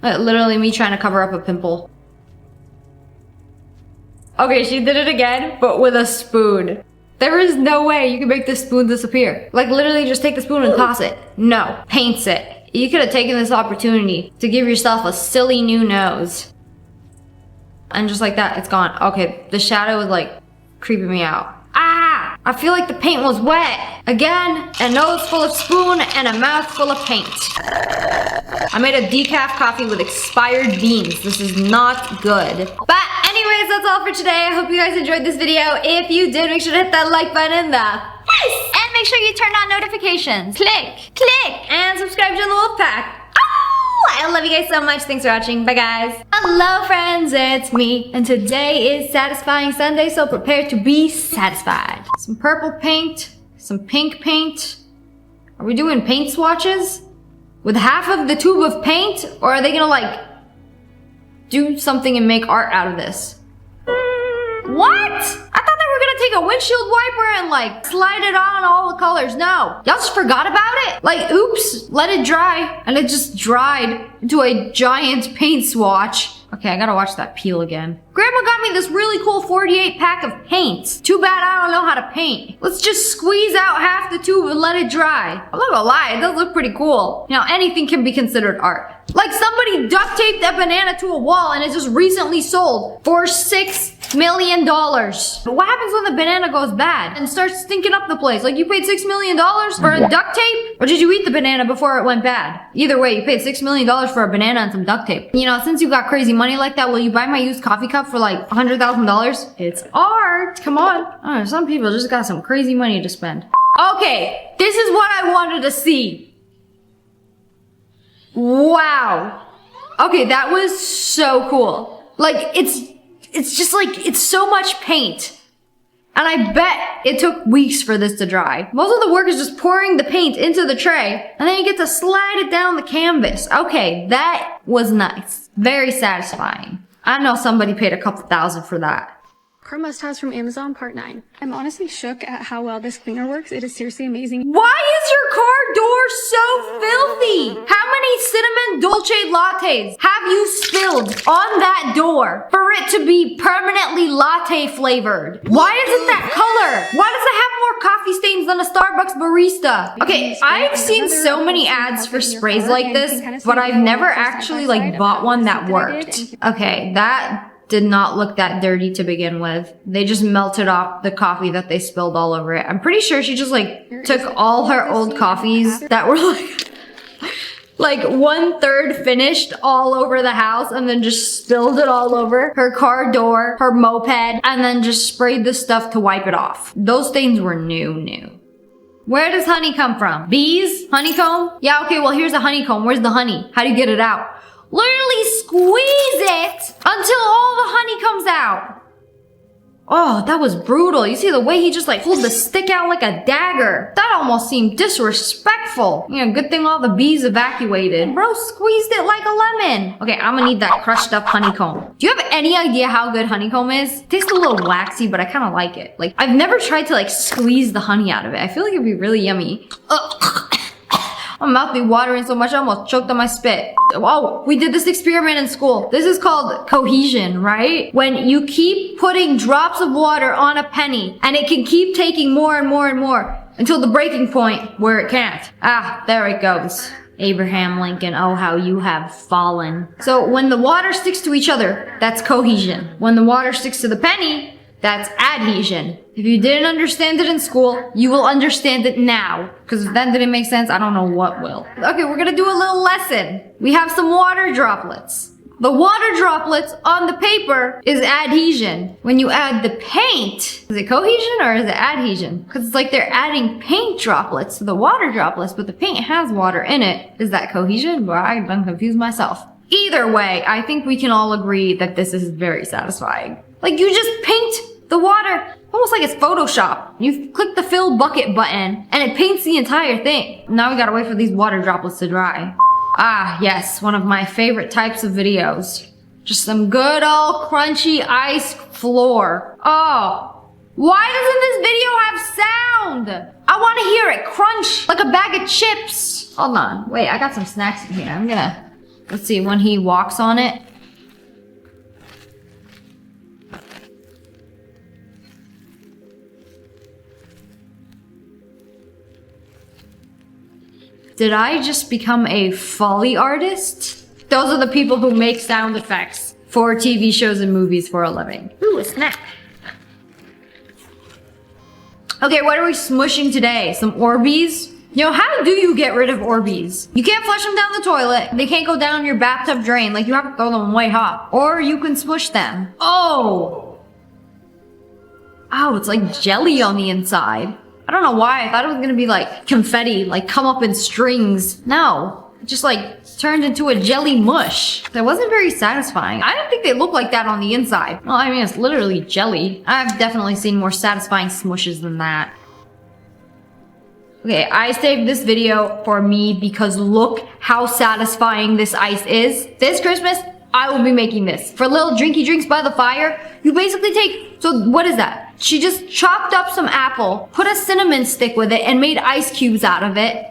Literally me trying to cover up a pimple. Okay, she did it again, but with a spoon. There is no way you can make this spoon disappear. Like, literally just take the spoon and toss it. No, paints it. You could have taken this opportunity to give yourself a silly new nose. And just like that, it's gone. Okay, the shadow is like creeping me out. Ah! I feel like the paint was wet. Again, a nose full of spoon and a mouth full of paint. I made a decaf coffee with expired beans. This is not good. But anyways, that's all for today. I hope you guys enjoyed this video. If you did, make sure to hit that like button and make sure you turn on notifications. Click, and subscribe to the Wolf Pack. I love you guys so much. Thanks for watching. Bye, guys. Hello, friends. It's me. And today is Satisfying Sunday, so prepare to be satisfied. Some purple paint, some pink paint. Are we doing paint swatches? With half of the tube of paint? Or are they gonna, like, do something and make art out of this? What? I thought they were gonna take a windshield wiper and like slide it on all the colors. No. Y'all just forgot about it? Like, oops, let it dry. And it just dried into a giant paint swatch. Okay, I gotta watch that peel again. Grandma got me this really cool 48 pack of paints. Too bad I don't know how to paint. Let's just squeeze out half the tube and let it dry. I'm not gonna lie, it does look pretty cool. You know, anything can be considered art. Like somebody duct taped a banana to a wall and it just recently sold for $6 million. But what happens when the banana goes bad and starts stinking up the place? Like, you paid $6 million for a duct tape? Or did you eat the banana before it went bad? Either way, you paid $6 million for a banana and some duct tape. You know, since you got crazy money like that, will you buy my used coffee cup for like $100,000? It's art. Come on. I don't know, some people just got some crazy money to spend. Okay, this is what I wanted to see. Wow. Okay, that was so cool. Like, it's just like, it's so much paint. And I bet it took weeks for this to dry. Most of the work is just pouring the paint into the tray, and then you get to slide it down the canvas. Okay, that was nice. Very satisfying. I know somebody paid a couple $1,000 for that. Car must-haves from Amazon, part 9. I'm honestly shook at how well this cleaner works. It is seriously amazing. Why is your car door so filthy? How many cinnamon dolce lattes have you spilled on that door for it to be permanently latte flavored? Why is it that color? Why does it have more coffee stains than a Starbucks barista? Okay, I've seen so many ads for sprays like this, but I've never actually like bought one that worked. Okay, that did not look that dirty to begin with. They just melted off the coffee that they spilled all over it. I'm pretty sure she just like took all her old coffees that were like 1/3 finished all over the house and then just spilled it all over her car door, her moped, and then just sprayed the stuff to wipe it off. Those stains were new. Where does honey come from? Bees? Honeycomb? Yeah, okay, well here's a honeycomb. Where's the honey? How do you get it out? Literally squeeze it until all the honey comes out. Oh, that was brutal. You see the way he just like pulled the stick out like a dagger. That almost seemed disrespectful. You know, good thing all the bees evacuated. Bro squeezed it like a lemon. Okay, I'm gonna need that crushed up honeycomb. Do you have any idea how good honeycomb is? It tastes a little waxy, but I kind of like it. Like, I've never tried to like squeeze the honey out of it. I feel like it'd be really yummy. My mouth be watering so much I almost choked on my spit. Oh, we did this experiment in school. This is called cohesion, right? When you keep putting drops of water on a penny and it can keep taking more and more and more until the breaking point where it can't. Ah, there it goes. Abraham Lincoln, oh how you have fallen. So when the water sticks to each other, that's cohesion. When the water sticks to the penny, that's adhesion. If you didn't understand it in school, you will understand it now. Because if that didn't make sense, I don't know what will. Okay, we're gonna do a little lesson. We have some water droplets. The water droplets on the paper is adhesion. When you add the paint, is it cohesion or is it adhesion? Because it's like they're adding paint droplets to the water droplets, but the paint has water in it. Is that cohesion? Well, I'm confused myself. Either way, I think we can all agree that this is very satisfying. Like, you just paint the water, almost like it's Photoshop. You click the fill bucket button and it paints the entire thing. Now we gotta wait for these water droplets to dry. Ah, yes, one of my favorite types of videos. Just some good old crunchy ice floor. Oh, why doesn't this video have sound? I wanna hear it crunch like a bag of chips. Hold on, wait, I got some snacks in here. Let's see, when he walks on it. Did I just become a Foley artist? Those are the people who make sound effects for TV shows and movies for a living. Ooh, a snack. Okay, what are we smushing today? Some Orbeez? You know, how do you get rid of Orbeez? You can't flush them down the toilet. They can't go down your bathtub drain. Like, you have to throw them way hot. Or you can smush them. Oh! Ow, it's like jelly on the inside. I don't know why. I thought it was gonna be like confetti, like come up in strings. No. It just like turned into a jelly mush. That wasn't very satisfying. I don't think they look like that on the inside. Well, I mean, it's literally jelly. I've definitely seen more satisfying smushes than that. Okay, I saved this video for me because look how satisfying this ice is. This Christmas, I will be making this. For little drinky drinks by the fire, you basically take, so what is that? She just chopped up some apple, put a cinnamon stick with it, and made ice cubes out of it.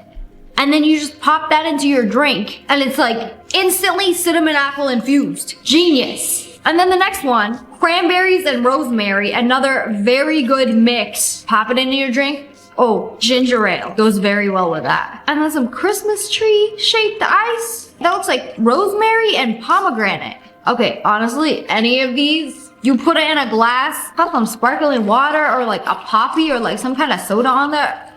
And then you just pop that into your drink, and it's like instantly cinnamon apple infused. Genius. And then the next one, cranberries and rosemary, another very good mix. Pop it into your drink. Oh, ginger ale goes very well with that. And then some Christmas tree shaped ice. That looks like rosemary and pomegranate. Okay, honestly, any of these, you put it in a glass, put some sparkling water or like a poppy or like some kind of soda on there.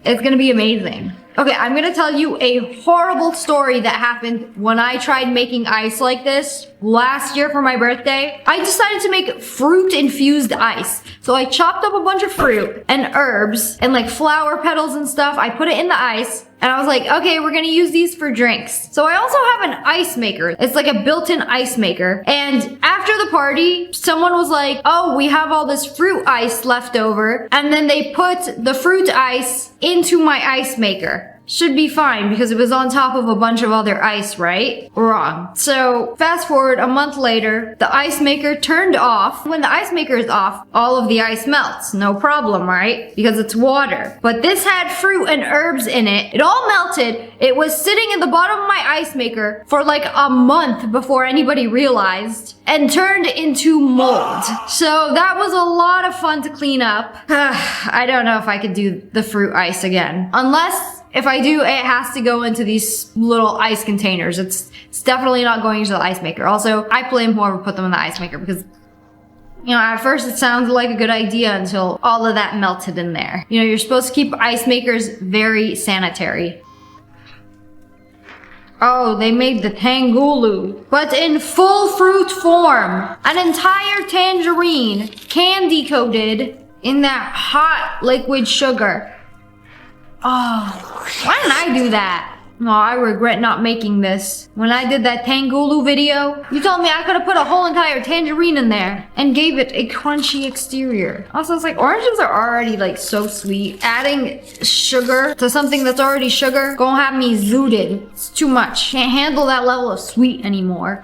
It's gonna be amazing. Okay, I'm gonna tell you a horrible story that happened when I tried making ice like this last year for my birthday. I decided to make fruit infused ice. So I chopped up a bunch of fruit and herbs and like flower petals and stuff. I put it in the ice and I was like, okay, we're gonna use these for drinks. So I also have an ice maker. It's like a built-in ice maker. And after the party, someone was like, oh, we have all this fruit ice left over. And then they put the fruit ice into my ice maker. Should be fine because it was on top of a bunch of other ice, right? Wrong. So fast forward a month later, the ice maker turned off. When the ice maker is off, all of the ice melts. No problem, right? Because it's water. But this had fruit and herbs in it. It all melted. It was sitting in the bottom of my ice maker for like a month before anybody realized and turned into mold. So that was a lot of fun to clean up. I don't know if I could do the fruit ice again. Unless if I do, it has to go into these little ice containers. It's definitely not going into the ice maker. Also, I blame whoever put them in the ice maker because, you know, at first it sounded like a good idea until all of that melted in there. You know, you're supposed to keep ice makers very sanitary. Oh, they made the tangulu, but in full fruit form. An entire tangerine, candy coated in that hot liquid sugar. Oh, why didn't I do that? No, I regret not making this. When I did that Tangulu video, you told me I could have put a whole entire tangerine in there and gave it a crunchy exterior. Also, it's like oranges are already like so sweet. Adding sugar to something that's already sugar gonna have me zooted. It's too much. Can't handle that level of sweet anymore.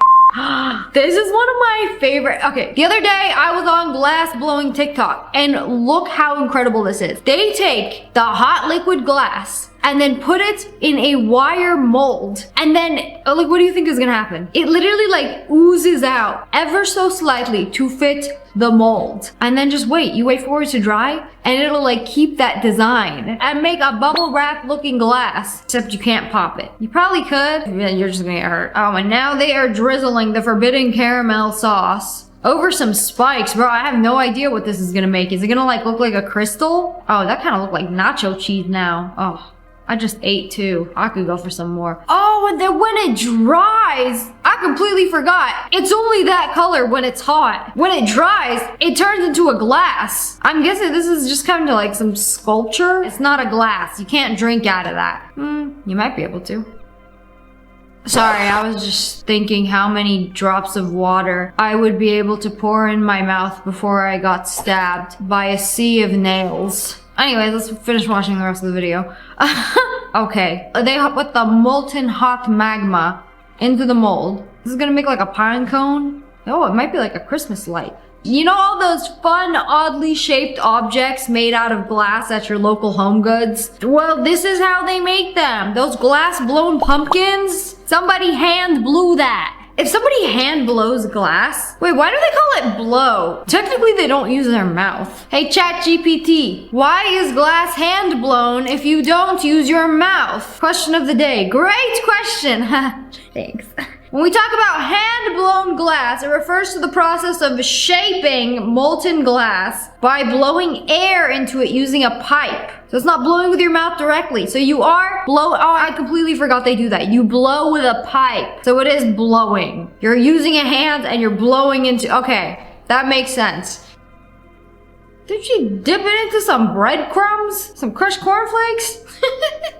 This is one of my favorite. Okay, the other day I was on glass blowing TikTok and look how incredible this is. They take the hot liquid glass and then put it in a wire mold. And then, like, what do you think is gonna happen? It literally like oozes out ever so slightly to fit the mold. And then just wait, you wait for it to dry and it'll like keep that design and make a bubble wrap looking glass, except you can't pop it. You probably could, then you're just gonna get hurt. Oh, and now they are drizzling the forbidden caramel sauce over some spikes. Bro, I have no idea what this is gonna make. Is it gonna like look like a crystal? Oh, that kind of look like nacho cheese now. Oh, I just ate two. I could go for some more. Oh, and then when it dries, I completely forgot. It's only that color when it's hot. When it dries, it turns into a glass. I'm guessing this is just kind of like some sculpture. It's not a glass. You can't drink out of that. You might be able to. Sorry, I was just thinking how many drops of water I would be able to pour in my mouth before I got stabbed by a sea of nails. Anyways, let's finish watching the rest of the video. Okay, they put the molten hot magma into the mold. This is gonna make like a pine cone. Oh, it might be like a Christmas light. You know all those fun, oddly shaped objects made out of glass at your local Home Goods? Well, this is how they make them. Those glass-blown pumpkins, somebody hand blew that. If somebody hand blows glass, wait, why do they call it blow? Technically, they don't use their mouth. Hey, ChatGPT, why is glass hand blown if you don't use your mouth? Question of the day. Great question. Thanks. When we talk about hand-blown glass, it refers to the process of shaping molten glass by blowing air into it using a pipe. So it's not blowing with your mouth directly. So you are oh, I completely forgot they do that. You blow with a pipe. So it is blowing. You're using a hand and you're blowing into, okay, that makes sense. Did she dip it into some breadcrumbs? Some crushed cornflakes?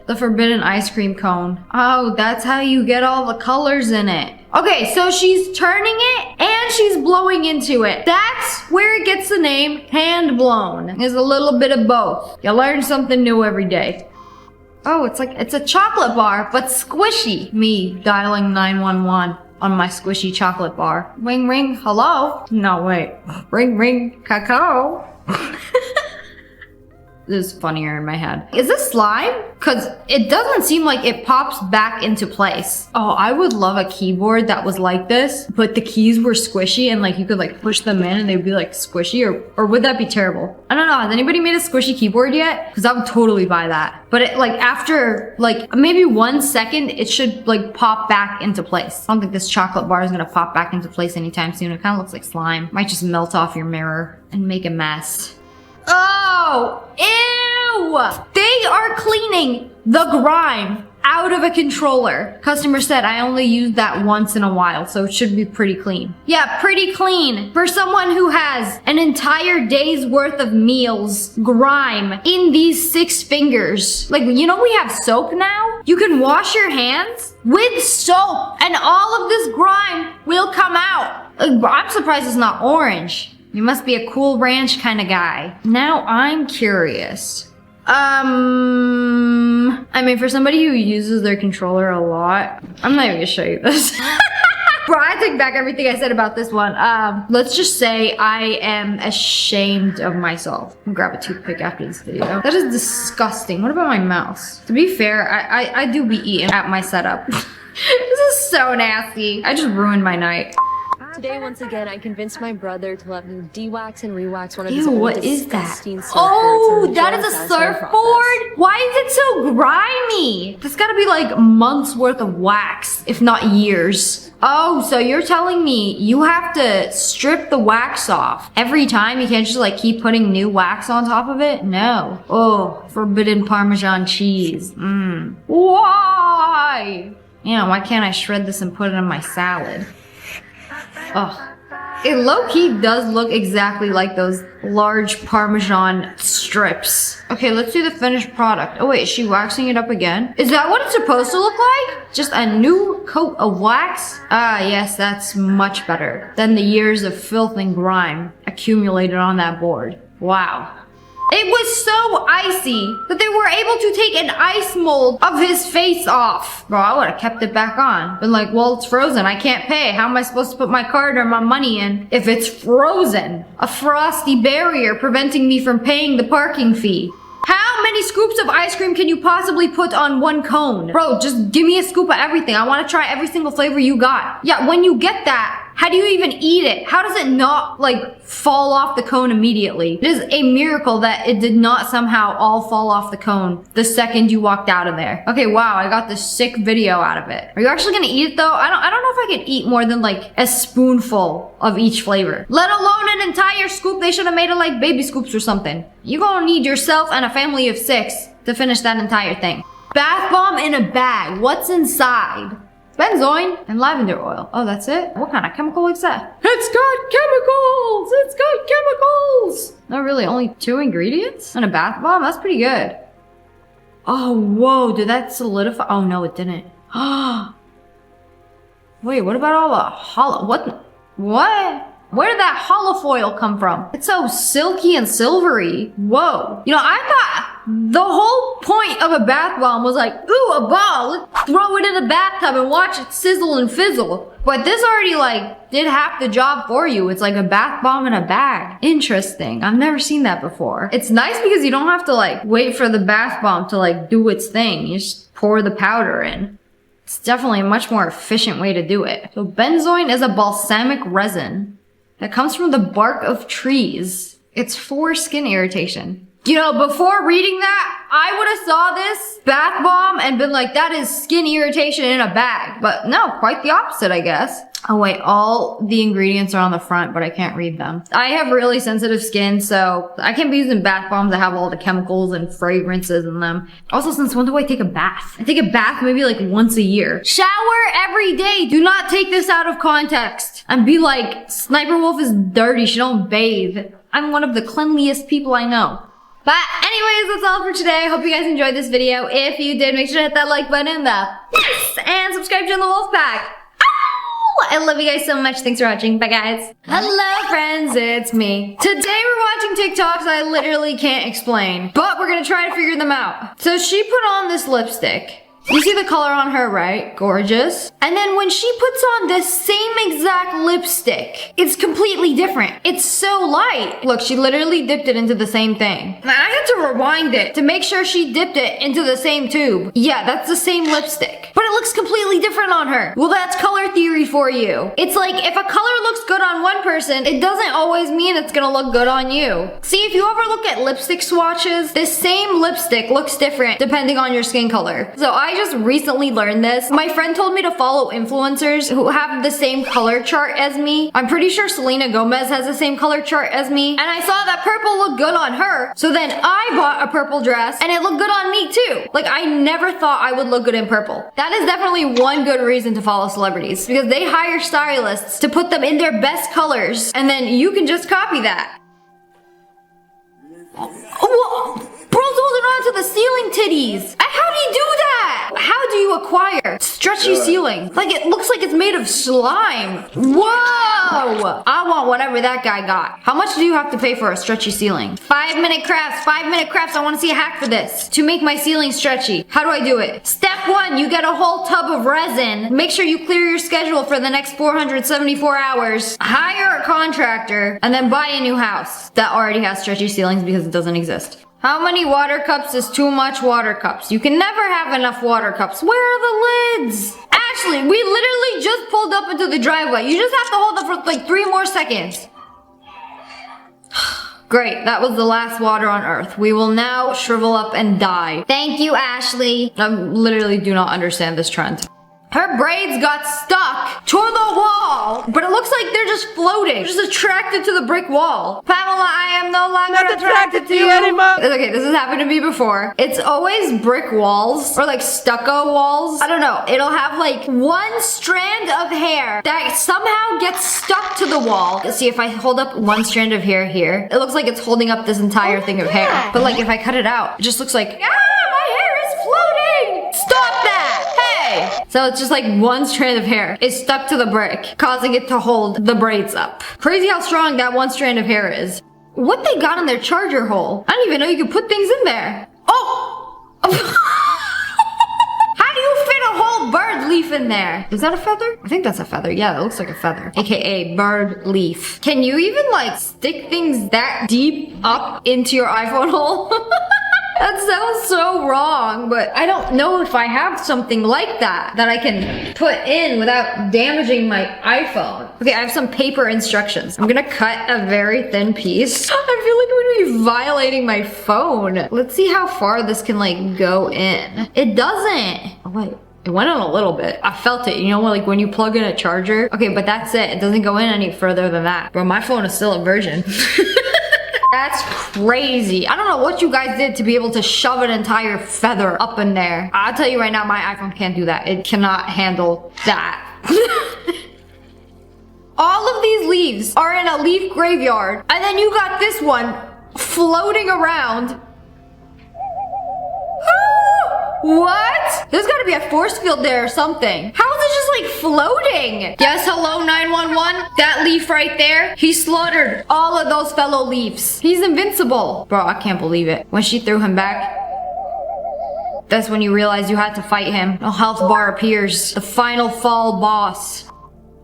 The forbidden ice cream cone. Oh, that's how you get all the colors in it. Okay, so she's turning it and she's blowing into it. That's where it gets the name hand blown. There's a little bit of both. You learn something new every day. Oh, it's a chocolate bar, but squishy. Me dialing 911 on my squishy chocolate bar. Ring, ring, hello? No, wait. Ring, ring, cacao. This is funnier in my head. Is this slime? Because it doesn't seem like it pops back into place. Oh, I would love a keyboard that was like this, but the keys were squishy and like you could like push them in and they'd be like squishy, or would that be terrible? I don't know. Has anybody made a squishy keyboard yet? Because I would totally buy that. But it, like after like maybe 1 second, it should like pop back into place. I don't think this chocolate bar is gonna pop back into place anytime soon. It kind of looks like slime. Might just melt off your mirror and make a mess. Oh, ew! They are cleaning the grime out of a controller. Customer said I only used that once in a while, so it should be pretty clean. Yeah, pretty clean. For someone who has an entire day's worth of meals, grime in these 6 fingers. Like, you know we have soap now? You can wash your hands with soap and all of this grime will come out. I'm surprised it's not orange. You must be a Cool Ranch kind of guy. Now I'm curious. I mean, for somebody who uses their controller a lot, I'm not even gonna show you this. Bro, I take back everything I said about this one. Let's just say I am ashamed of myself. I'll grab a toothpick after this video. That is disgusting. What about my mouse? To be fair, I do be eating at my setup. This is so nasty. I just ruined my night. Today, once again, I convinced my brother to let me de-wax and re-wax one of his Ew, old what is that? disgusting surfboards. Oh, and that enjoy is the a satisfying surfboard? Why is it so grimy? That's gotta be like months worth of wax, if not years. Oh, so you're telling me you have to strip the wax off every time? You can't just like keep putting new wax on top of it? No. Oh, forbidden Parmesan process. Why? Yeah, why can't I shred this and put it in my salad? Oh, it low-key does look exactly like those large Parmesan strips. Okay, let's do the finished product. Oh wait, is she waxing it up again? Is that what it's supposed to look like? Just a new coat of wax? Ah, yes, that's much better than the years of filth and grime accumulated on that board. Wow. It was so icy that they were able to take an ice mold of his face off. Bro, I would have kept it back on. Been like, well, it's frozen. I can't pay. How am I supposed to put my card or my money in if it's frozen? A frosty barrier preventing me from paying the parking fee. How many scoops of ice cream can you possibly put on one cone? Bro, just give me a scoop of everything. I want to try every single flavor you got. Yeah, when you get that, how do you even eat it? How does it not, like, fall off the cone immediately? It is a miracle that it did not somehow all fall off the cone the second you walked out of there. Okay, wow, I got this sick video out of it. Are you actually gonna eat it, though? I don't know if I could eat more than, like, a spoonful of each flavor. Let alone an entire scoop. They should have made it like baby scoops or something. You're gonna need yourself and a family of 6 to finish that entire thing. Bath bomb in a bag. What's inside? Benzoin and lavender oil. Oh, that's it? What kind of chemical is that? It's got chemicals! It's got chemicals! No, really, only 2 ingredients? And a bath bomb? That's pretty good. Oh, whoa, did that solidify? Oh, no, it didn't. Wait, what about all the what? Where did that holofoil come from? It's so silky and silvery. Whoa. You know, I thought the whole point of a bath bomb was like, ooh, a ball, let's throw it in the bathtub and watch it sizzle and fizzle. But this already like did half the job for you. It's like a bath bomb in a bag. Interesting. I've never seen that before. It's nice because you don't have to like wait for the bath bomb to like do its thing. You just pour the powder in. It's definitely a much more efficient way to do it. So benzoin is a balsamic resin that comes from the bark of trees. It's for skin irritation. You know, before reading that, I would have saw this bath bomb and been like, that is skin irritation in a bag. But no, quite the opposite, I guess. Oh wait, all the ingredients are on the front, but I can't read them. I have really sensitive skin, so I can't be using bath bombs that have all the chemicals and fragrances in them. Also, since when do I take a bath? I take a bath maybe like once a year. Shower every day. Do not take this out of context and be like, Sniper Wolf is dirty. She don't bathe. I'm one of the cleanliest people I know. But anyways, that's all for today. I hope you guys enjoyed this video. If you did, make sure to hit that like button, yes, and subscribe to the Wolf Pack. Ow! I love you guys so much. Thanks for watching. Bye, guys. Hello, friends. It's me. Today we're watching TikToks I literally can't explain, but we're gonna try to figure them out. So she put on this lipstick. You see the color on her, right? Gorgeous. And then when she puts on this same exact lipstick, it's completely different. It's so light. Look, she literally dipped it into the same thing. And I had to rewind it to make sure she dipped it into the same tube. Yeah, that's the same lipstick. But it looks completely different on her. Well, that's color theory for you. It's like, if a color looks good on one person, it doesn't always mean it's gonna look good on you. See, if you ever look at lipstick swatches, this same lipstick looks different depending on your skin color. So I just recently learned this. My friend told me to follow influencers who have the same color chart as me. I'm pretty sure Selena Gomez has the same color chart as me. And I saw that purple looked good on her. So then I bought a purple dress and it looked good on me too. Like, I never thought I would look good in purple. That is definitely one good reason to follow celebrities, because they hire stylists to put them in their best colors and then you can just copy that. Oh, bro's holding on to the ceiling titties. How do you do that? How do you acquire stretchy ceiling? Like, it looks like it's made of slime. Whoa! I want whatever that guy got. How much do you have to pay for a stretchy ceiling? 5-minute crafts. 5-minute crafts. I want to see a hack for this. To make my ceiling stretchy. How do I do it? Step 1, you get a whole tub of resin. Make sure you clear your schedule for the next 474 hours. Hire a contractor and then buy a new house that already has stretchy ceilings because it doesn't exist. How many water cups is too much water cups? You can never have enough water cups. Where are the lids? Ashley, we literally just pulled up into the driveway. You just have to hold up for like 3 more seconds. Great, that was the last water on Earth. We will now shrivel up and die. Thank you, Ashley. I literally do not understand this trend. Her braids got stuck to the wall, but it looks like they're just floating. They're just attracted to the brick wall. Pamela, I am no longer attracted to you anymore. Okay, this has happened to me before. It's always brick walls or like stucco walls. I don't know. It'll have like one strand of hair that somehow gets stuck to the wall. Let's see, if I hold up one strand of hair here, it looks like it's holding up this entire thing of hair. But like if I cut it out, it just looks like, my hair is floating. Stop that. Hey. So it's just like one strand of hair is stuck to the brick, causing it to hold the braids up. Crazy how strong that one strand of hair is. What they got in their charger hole? I didn't even know you could put things in there. Oh! How do you fit a whole bird leaf in there? Is that a feather? I think that's a feather. Yeah, it looks like a feather. AKA bird leaf. Can you even like stick things that deep up into your iPhone hole? That sounds so wrong, but I don't know if I have something like that I can put in without damaging my iPhone. Okay, I have some paper instructions. I'm gonna cut a very thin piece. I feel like I'm gonna be violating my phone. Let's see how far this can like go in. It doesn't. Oh wait. It went in a little bit. I felt it, you know, like when you plug in a charger. Okay, but that's it. It doesn't go in any further than that. Bro, my phone is still a virgin. That's crazy. I don't know what you guys did to be able to shove an entire feather up in there. I'll tell you right now, my iPhone can't do that. It cannot handle that. All of these leaves are in a leaf graveyard. And then you got this one floating around. What? There's gotta be a force field there or something. How is it just like floating? Yes, hello 911. That leaf right there, he slaughtered all of those fellow leaves. He's invincible. Bro, I can't believe it. When she threw him back, that's when you realize you had to fight him. A health bar appears. The final fall boss.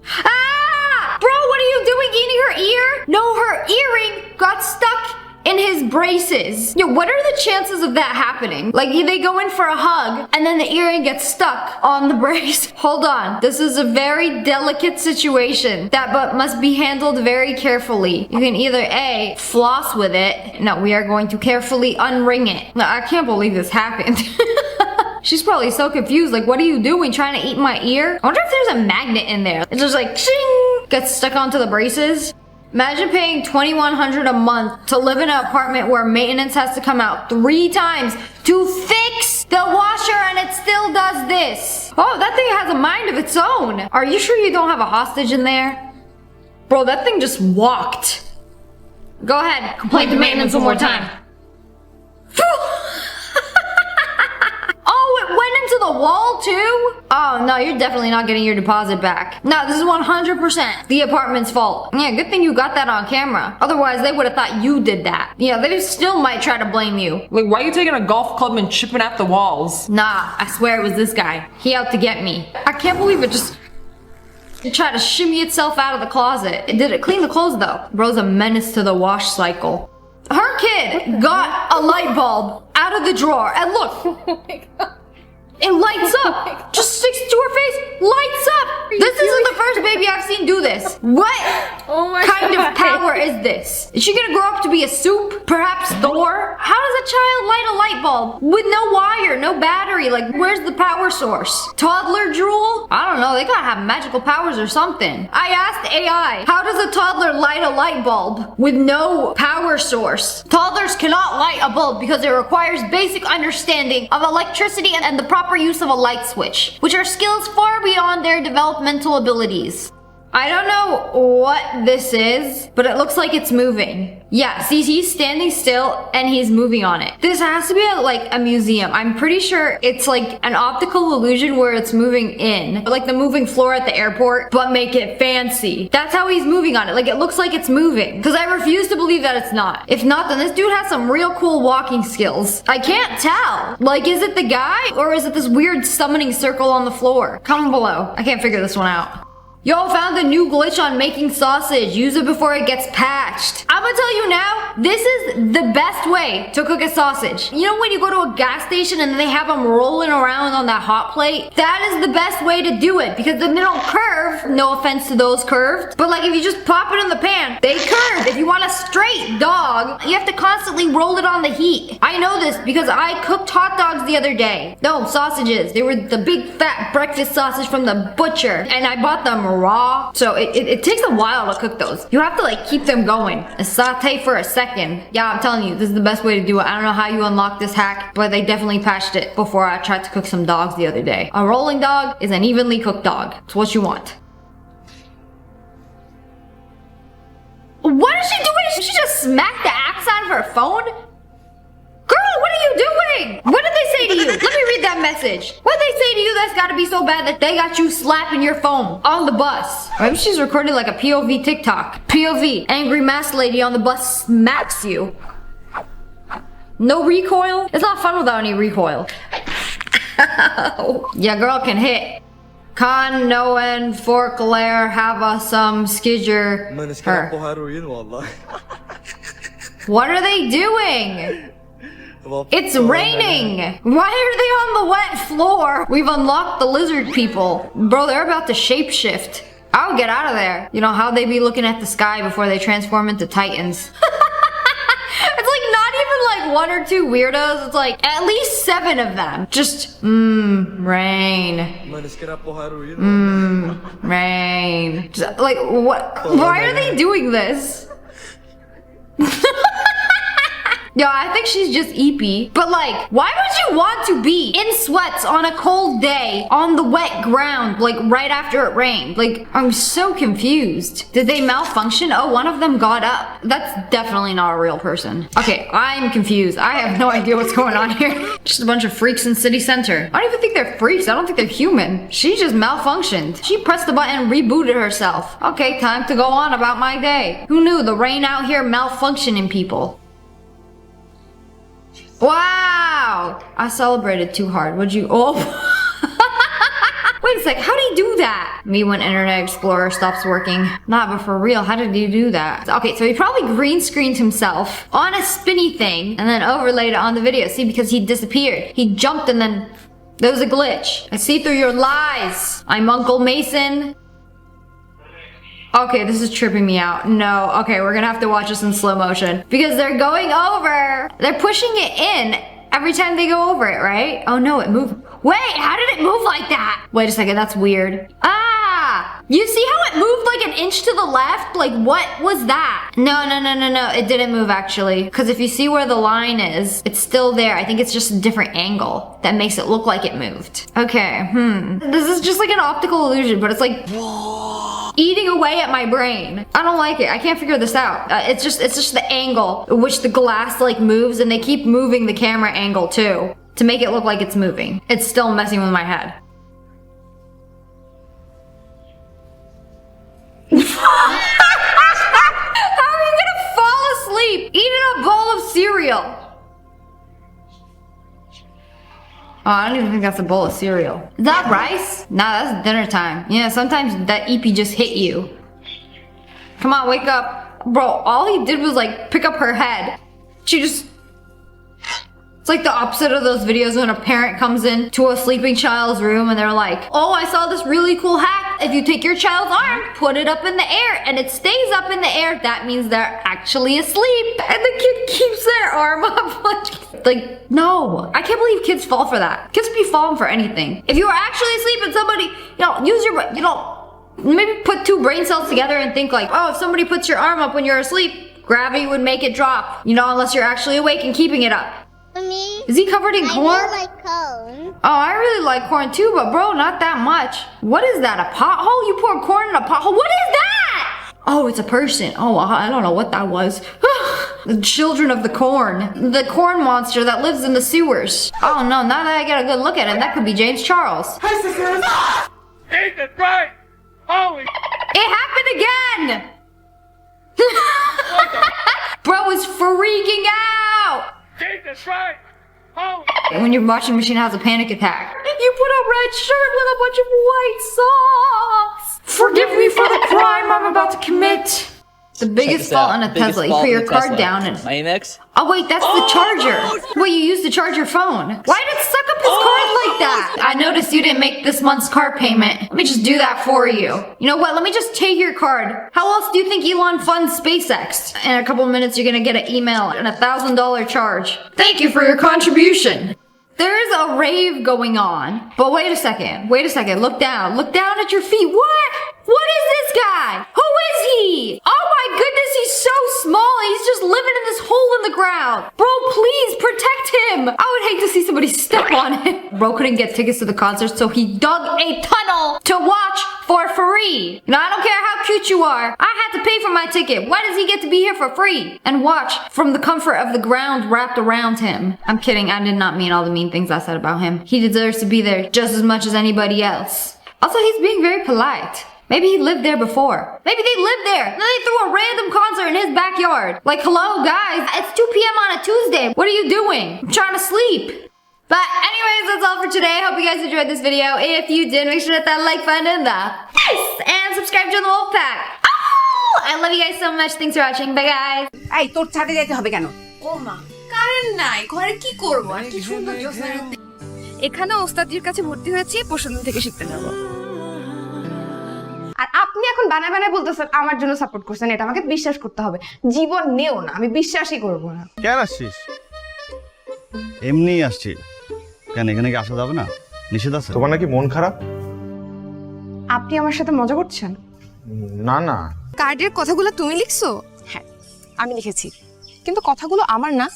Ah! Bro, what are you doing? Eating her ear? No, her earring got stuck in his braces. Yo, what are the chances of that happening? Like, they go in for a hug, and then the earring gets stuck on the brace. Hold on. This is a very delicate situation that but must be handled very carefully. You can either A, floss with it. No, we are going to carefully unring it. No, I can't believe this happened. She's probably so confused. Like, what are you doing? Trying to eat my ear? I wonder if there's a magnet in there. It's just like, shing, gets stuck onto the braces. Imagine paying $2,100 a month to live in an apartment where maintenance has to come out 3 times to fix the washer, and it still does this. Oh, that thing has a mind of its own. Are you sure you don't have a hostage in there? Bro, that thing just walked. Go ahead, complain to maintenance one more time. Oh, it went into the wall too? Oh no, you're definitely not getting your deposit back. No, this is 100% the apartment's fault. Yeah, good thing you got that on camera. Otherwise, they would have thought you did that. Yeah, they still might try to blame you. Like, why are you taking a golf club and chipping at the walls? Nah, I swear it was this guy. He out to get me. I can't believe it just... It tried to shimmy itself out of the closet. Did it clean the clothes though? Bro's a menace to the wash cycle. Her kid got a light bulb out of the drawer, and look, Oh my god. it lights up. Just sticks to her face, lights up. This isn't the first baby I've seen do this. What kind of power is this? Is she gonna grow up to be a soup? Perhaps Thor? How does a child light a light bulb with no wire, no battery? Like, where's the power source? Toddler drool? I don't know, they gotta have magical powers or something. I asked AI, how does a toddler light a light bulb with no power source? Toddlers cannot light a bulb because it requires basic understanding of electricity and the proper use of a light switch, which are skills far beyond their developmental abilities. I don't know what this is, but it looks like it's moving. Yeah, see, he's standing still and he's moving on it. This has to be like a museum. I'm pretty sure it's like an optical illusion where it's moving in. Like the moving floor at the airport, but make it fancy. That's how he's moving on it. Like, it looks like it's moving. Because I refuse to believe that it's not. If not, then this dude has some real cool walking skills. I can't tell. Like, is it the guy or is it this weird summoning circle on the floor? Comment below. I can't figure this one out. Yo, found a new glitch on making sausage. Use it before it gets patched. I'm gonna tell you now, this is the best way to cook a sausage. You know when you go to a gas station and they have them rolling around on that hot plate? That is the best way to do it because then they don't curve. No offense to those curved. But like if you just pop it in the pan, they curve. If you want a straight dog, you have to constantly roll it on the heat. I know this because I cooked hot dogs the other day. No, sausages. They were the big fat breakfast sausage from the butcher. And I bought them raw, so it takes a while to cook those. You have to like keep them going and saute for a second. Yeah, I'm telling you, this is the best way to do it. I don't know how you unlock this hack, but they definitely patched it before I tried to cook some dogs the other day. A rolling dog is an evenly cooked dog. It's what you want. What is she doing? Did she just smack the axe out of her phone? Girl, what are you doing? What did they say to you? Let me read that message. What did they say to you that's gotta be so bad that they got you slapping your phone on the bus? Maybe she's recording like a POV TikTok. POV, angry masked lady on the bus smacks you. No recoil? It's not fun without any recoil. Yeah, girl can hit. Con, Noen, Forklair, Hava, some, Skidger, her. What are they doing? It's raining! Why are they on the wet floor? We've unlocked the lizard people. Bro, they're about to shapeshift. I would get out of there. You know how they be looking at the sky before they transform into titans. It's like not even like 1 or 2 weirdos. It's like at least 7 of them. Just, rain. Rain. Just, like, what? Why are they doing this? Yo, I think she's just eepy. But like, why would you want to be in sweats on a cold day on the wet ground, like right after it rained? Like, I'm so confused. Did they malfunction? Oh, one of them got up. That's definitely not a real person. Okay, I'm confused. I have no idea what's going on here. Just a bunch of freaks in city center. I don't even think they're freaks. I don't think they're human. She just malfunctioned. She pressed the button and rebooted herself. Okay, time to go on about my day. Who knew the rain out here malfunctioning people? Wow! I celebrated too hard. Would you? Oh. Wait, a sec. How do you do that? Me when Internet Explorer stops working. Nah, but for real, how did you do that? Okay, so he probably green screened himself on a spinny thing and then overlaid it on the video. See, because he disappeared. He jumped and then there was a glitch. I see through your lies. I'm Uncle Mason. Okay, this is tripping me out. No, okay, we're gonna have to watch this in slow motion because they're going over. They're pushing it in every time they go over it, right? Oh no, it moved. Wait, how did it move like that? Wait a second, that's weird. Ah, you see how it moved like an inch to the left? Like what was that? No, it didn't move actually. Because if you see where the line is, it's still there. I think it's just a different angle that makes it look like it moved. Okay, This is just like an optical illusion, but it's like eating away at my brain. I don't like it. I can't figure this out. It's just the angle in which the glass like moves, and they keep moving the camera angle too to make it look like it's moving. It's still messing with my head. How are you gonna fall asleep eating a bowl of cereal? Oh, I don't even think that's a bowl of cereal. Is that rice? Nah, that's dinner time. Yeah, sometimes that EP just hit you. Come on, wake up. Bro, all he did was like pick up her head. She just... It's like the opposite of those videos when a parent comes in to a sleeping child's room and they're like, oh, I saw this really cool hack. If you take your child's arm, put it up in the air, and it stays up in the air, that means they're actually asleep. And the kid keeps their arm up. Like, no. I can't believe kids fall for that. Kids be falling for anything. If you are actually asleep and somebody, use your, maybe put two brain cells together and think like, oh, if somebody puts your arm up when you're asleep, gravity would make it drop. Unless you're actually awake and keeping it up. Me? Is he covered in corn? I really like corn. Oh, I really like corn too, but bro, not that much. What is that, a pothole? You pour corn in a pothole? What is that? Oh, it's a person. Oh, I don't know what that was. The children of the corn. The corn monster that lives in the sewers. Oh no, now that I get a good look at him, that could be James Charles. Jesus Christ! Holy! It happened again! Bro is freaking out! Jesus Christ! Holy! When your washing machine has a panic attack. You put a red shirt with a bunch of white socks! Forgive me for the crime I'm about to commit! The biggest fault in a Tesla. You put your card down and... My Amex? Oh wait, that's the charger. Wait, you used to charge your phone. Why did it suck up his card like that? I noticed you didn't make this month's car payment. Let me just do that for you. You know what? Let me just take your card. How else do you think Elon funds SpaceX? In a couple of minutes, you're gonna get an email and a $1,000 charge. Thank you for your contribution. There's a rave going on. But wait a second. Look down. Look down at your feet. What? What is this guy? Who is he? Oh my goodness, he's so small. He's just living in this hole in the ground. Bro, please protect him. I would hate to see somebody step on him. Bro couldn't get tickets to the concert, so he dug a tunnel to watch for free. I don't care how cute you are. I had to pay for my ticket. Why does he get to be here for free? And watch from the comfort of the ground wrapped around him. I'm kidding. I did not mean all the mean things I said about him. He deserves to be there just as much as anybody else. Also, he's being very polite. Maybe he lived there before. Maybe they lived there. Then they threw a random concert in his backyard. Like, hello, guys. It's 2 p.m. on a Tuesday. What are you doing? I'm trying to sleep. But anyways, that's all for today. Hope you guys enjoyed this video. If you did, make sure to hit that like button in the face and subscribe to the Wolf Pack. Oh! I love you guys so much. Thanks for watching. Bye, guys. এই তোর ছাদে যেতে হবে কেন? ও মা, current নাই। ঘরে কি করব? আর কি সুন্দর জ্যোৎস্না রাতে। এখানে ওস্তাদির কাছে ভর্তি হয়েছি, পরশুদিন থেকে শিখতে যাব। আর আপনি এখন বানায় বানায় বলতেছেন আমার জন্য সাপোর্ট করছেন, এটা আমাকে বিশ্বাস করতে হবে। জীবন নেও না, আমি বিশ্বাসই করব না। কেন আসছিস? এমনি আসছি। কেন এখানে কি আসা যাবে না? নিষেধ আছে? তোমার নাকি মন খারাপ? আপনি আমার সাথে মজা করছেন? না না। কার্ডের কথাগুলো তুমি লিখছো? হ্যাঁ, আমি লিখেছি। কিন্তু কথাগুলো আমার না।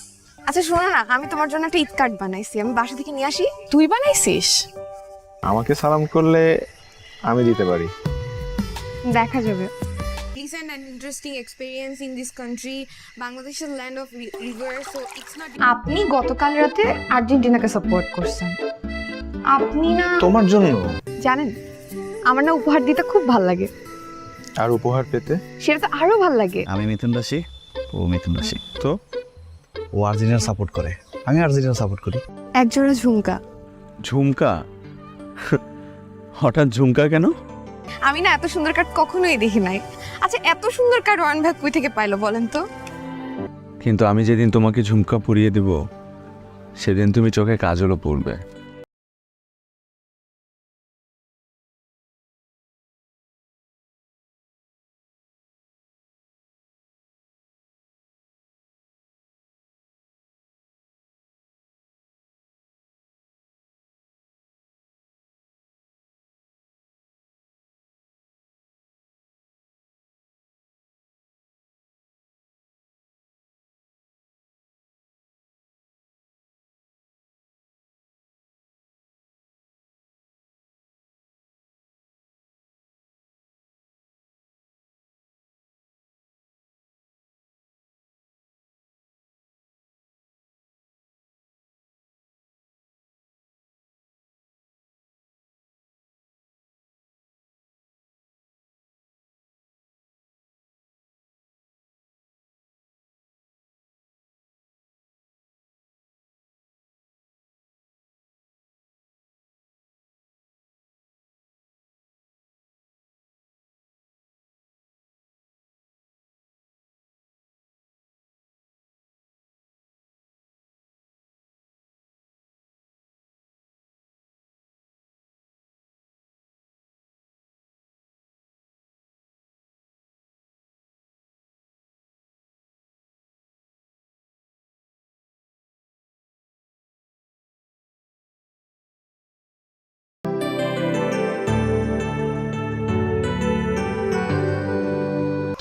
আচ্ছা শোনো না, আমি তোমার জন্য একটা ঈদ কার্ড বানাইছি। আমি বাসা থেকে নিয়ে আসি। তুই বানাইছিস? আমাকে সালাম করলে আমি দিতে পারি। দেখা যাবে। Recent and interesting experience in this country. Bangladesh is land of rivers, so it's not. আপনি গতকাল রাতে আর্জেন্টিনাকে সাপোর্ট করছেন। আপনি না তোমার জন্য জানেন, আমার না উপহার দিতে খুব ভালো লাগে। আর উপহার পেতে? সেটা তো আরো ভালো লাগে। আমি মিথুন রাশি, ও মিথুন রাশি। তো ও আর্জেন্টিনা সাপোর্ট করে, আমি আর্জেন্টিনা সাপোর্ট করি। এক জোড়া ঝুমকা। ঝুমকা? হঠাৎ ঝুমকা কেন? আমি না এত সুন্দর কার্ড কখনোই দেখি নাই। আচ্ছা এত সুন্দর কার্ড ওয়ান ভাই কই থেকে পাইলো বলেন তো? কিন্তু আমি যেদিন তোমাকে ঝুমকা পরিয়ে দেব সেদিন তুমি চোখে কাজলও পরবে।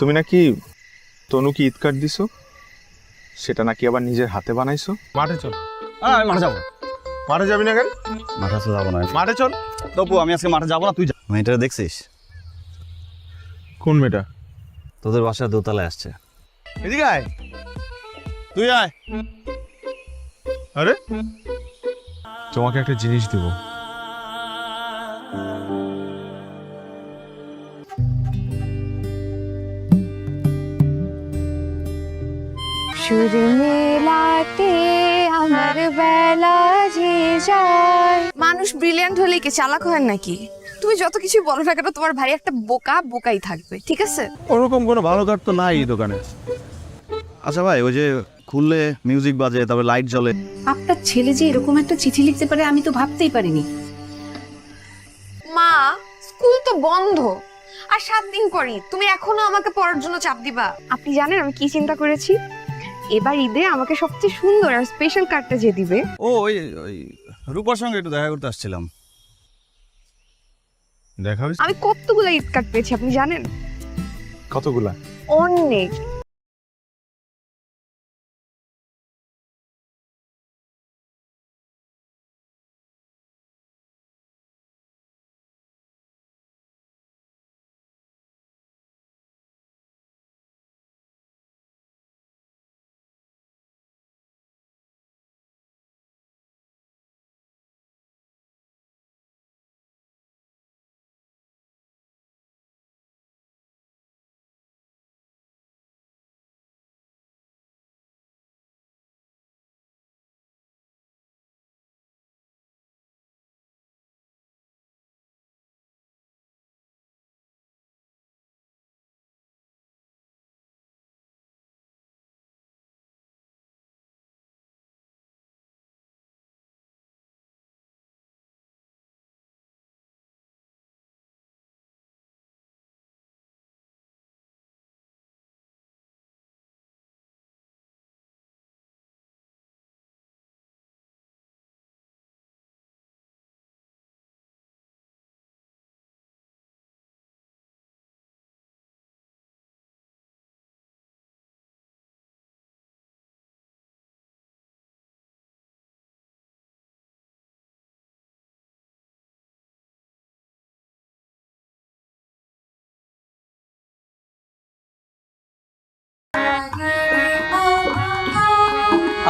তুমি নাকি তনুকে ঈদ কার্ড দিছো, সেটা নাকি আবার নিজের হাতে বানাইছো? মাঠে চল। আমি মাঠে যাবো। মাঠে যাবি না কেন? মাঠে তো যাবো না। মাঠে চল। তবু আমি আজকে মাঠে যাবো না, তুই যা। মেয়েটা দেখছিস? কোন মেয়েটা? তোদের বাসার দোতলায় আসছে। এদিকে আয়। তুই আয়। আরে তোমাকে একটা জিনিস দেবো। সুর মেলাতে আমার বেলা যে যায়। মানুষ ব্রিলিয়ান্ট হলে কি চালাক হয় নাকি? তুমি যত কিছু বলো না কেন তোমার ভাই একটা বোকাই থাকবে, ঠিক আছে? ওরকম কোনো ভালো কার্ড তো নাই এই দোকানে। আচ্ছা ভাই, ওই যে খুললে মিউজিক বাজে, তারপরে লাইট জ্বলে। আপনার ছেলে যে এরকম একটা চিঠি লিখতে পারে আমি তো ভাবতেই পারিনি। মা, স্কুল তো বন্ধ আর 7 দিন পরই তুমি এখনো আমাকে পড়ার জন্য চাপ দিবা? আপনি জানেন আমি কি চিন্তা করেছি? এবার ঈদে আমাকে সবচেয়ে সুন্দর আর স্পেশাল কার্ডটা যে দিবে। ও ওই রূপার সঙ্গে একটু দেখা করতে আসছিলাম। দেখা হয়েছে? আমি কতগুলা ঈদ কার্ড পেয়েছি আপনি জানেন? কতগুলা? অনেক।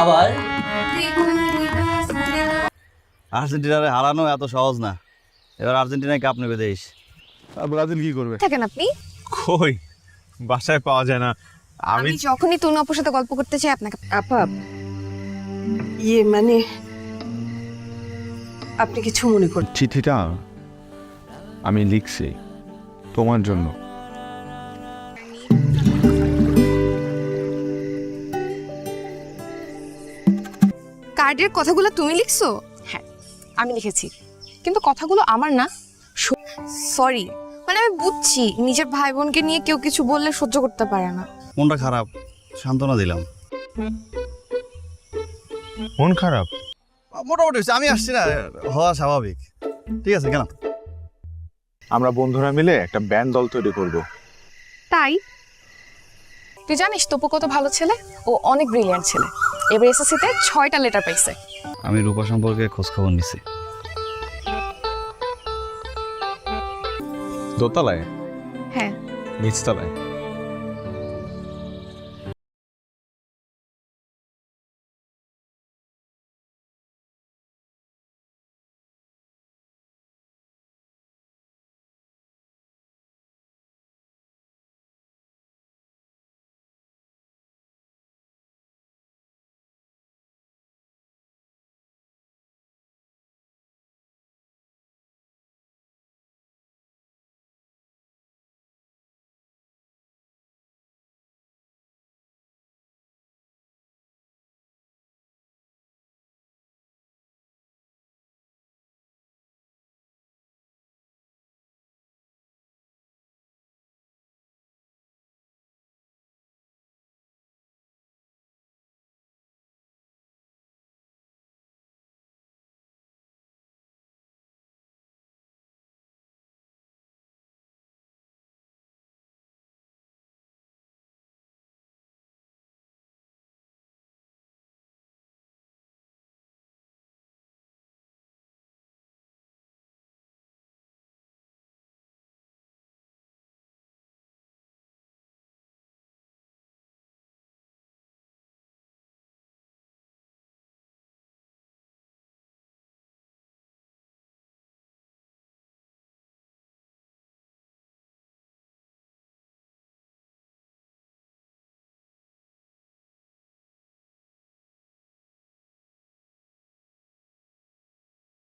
আবার আর্জেন্টিনারে হারানো এত সহজ না। এবার আর্জেন্টিনায় কাপ নেবে দেশ। আর ব্রাজিল কি করবে? থাকেন আপনি? কই, বাসায় পাওয়া যায় না। আমি যখনই তনু আপুর সাথে গল্প করতে চাই আপনাকে। আপা মানে আপনি কিছু মনে করুন? চিঠিটা আমি লিখছি তোমার জন্য। কার্ডের কথাগুলো তুমি লিখছো? হ্যাঁ আমি লিখেছি, কিন্তু কথাগুলো আমার না। সরি, মানে আমি বুঝছি নিজের ভাই বোনকে নিয়ে কেউ কিছু বললে সহ্য করতে পারে না। মনটা খারাপ, সান্ত্বনা দিলাম। মন খারাপ? মোটামুটি হচ্ছে, আমি আসছি না, হওয়া স্বাভাবিক। ঠিক আছে, কেন? আমরা বন্ধুরা মিলে একটা ব্যান্ড দল তৈরি করব। তাই? তুই জানিস তপু কত ভালো ছেলে, ও অনেক ব্রিলিয়ান্ট ছেলে। এবার এসএসসিতে 6টা লেটার পাইছে। আমি রূপা সম্পর্কে খোঁজ খবর নিছি। দোতলায়? হ্যাঁ। নিচতলায়?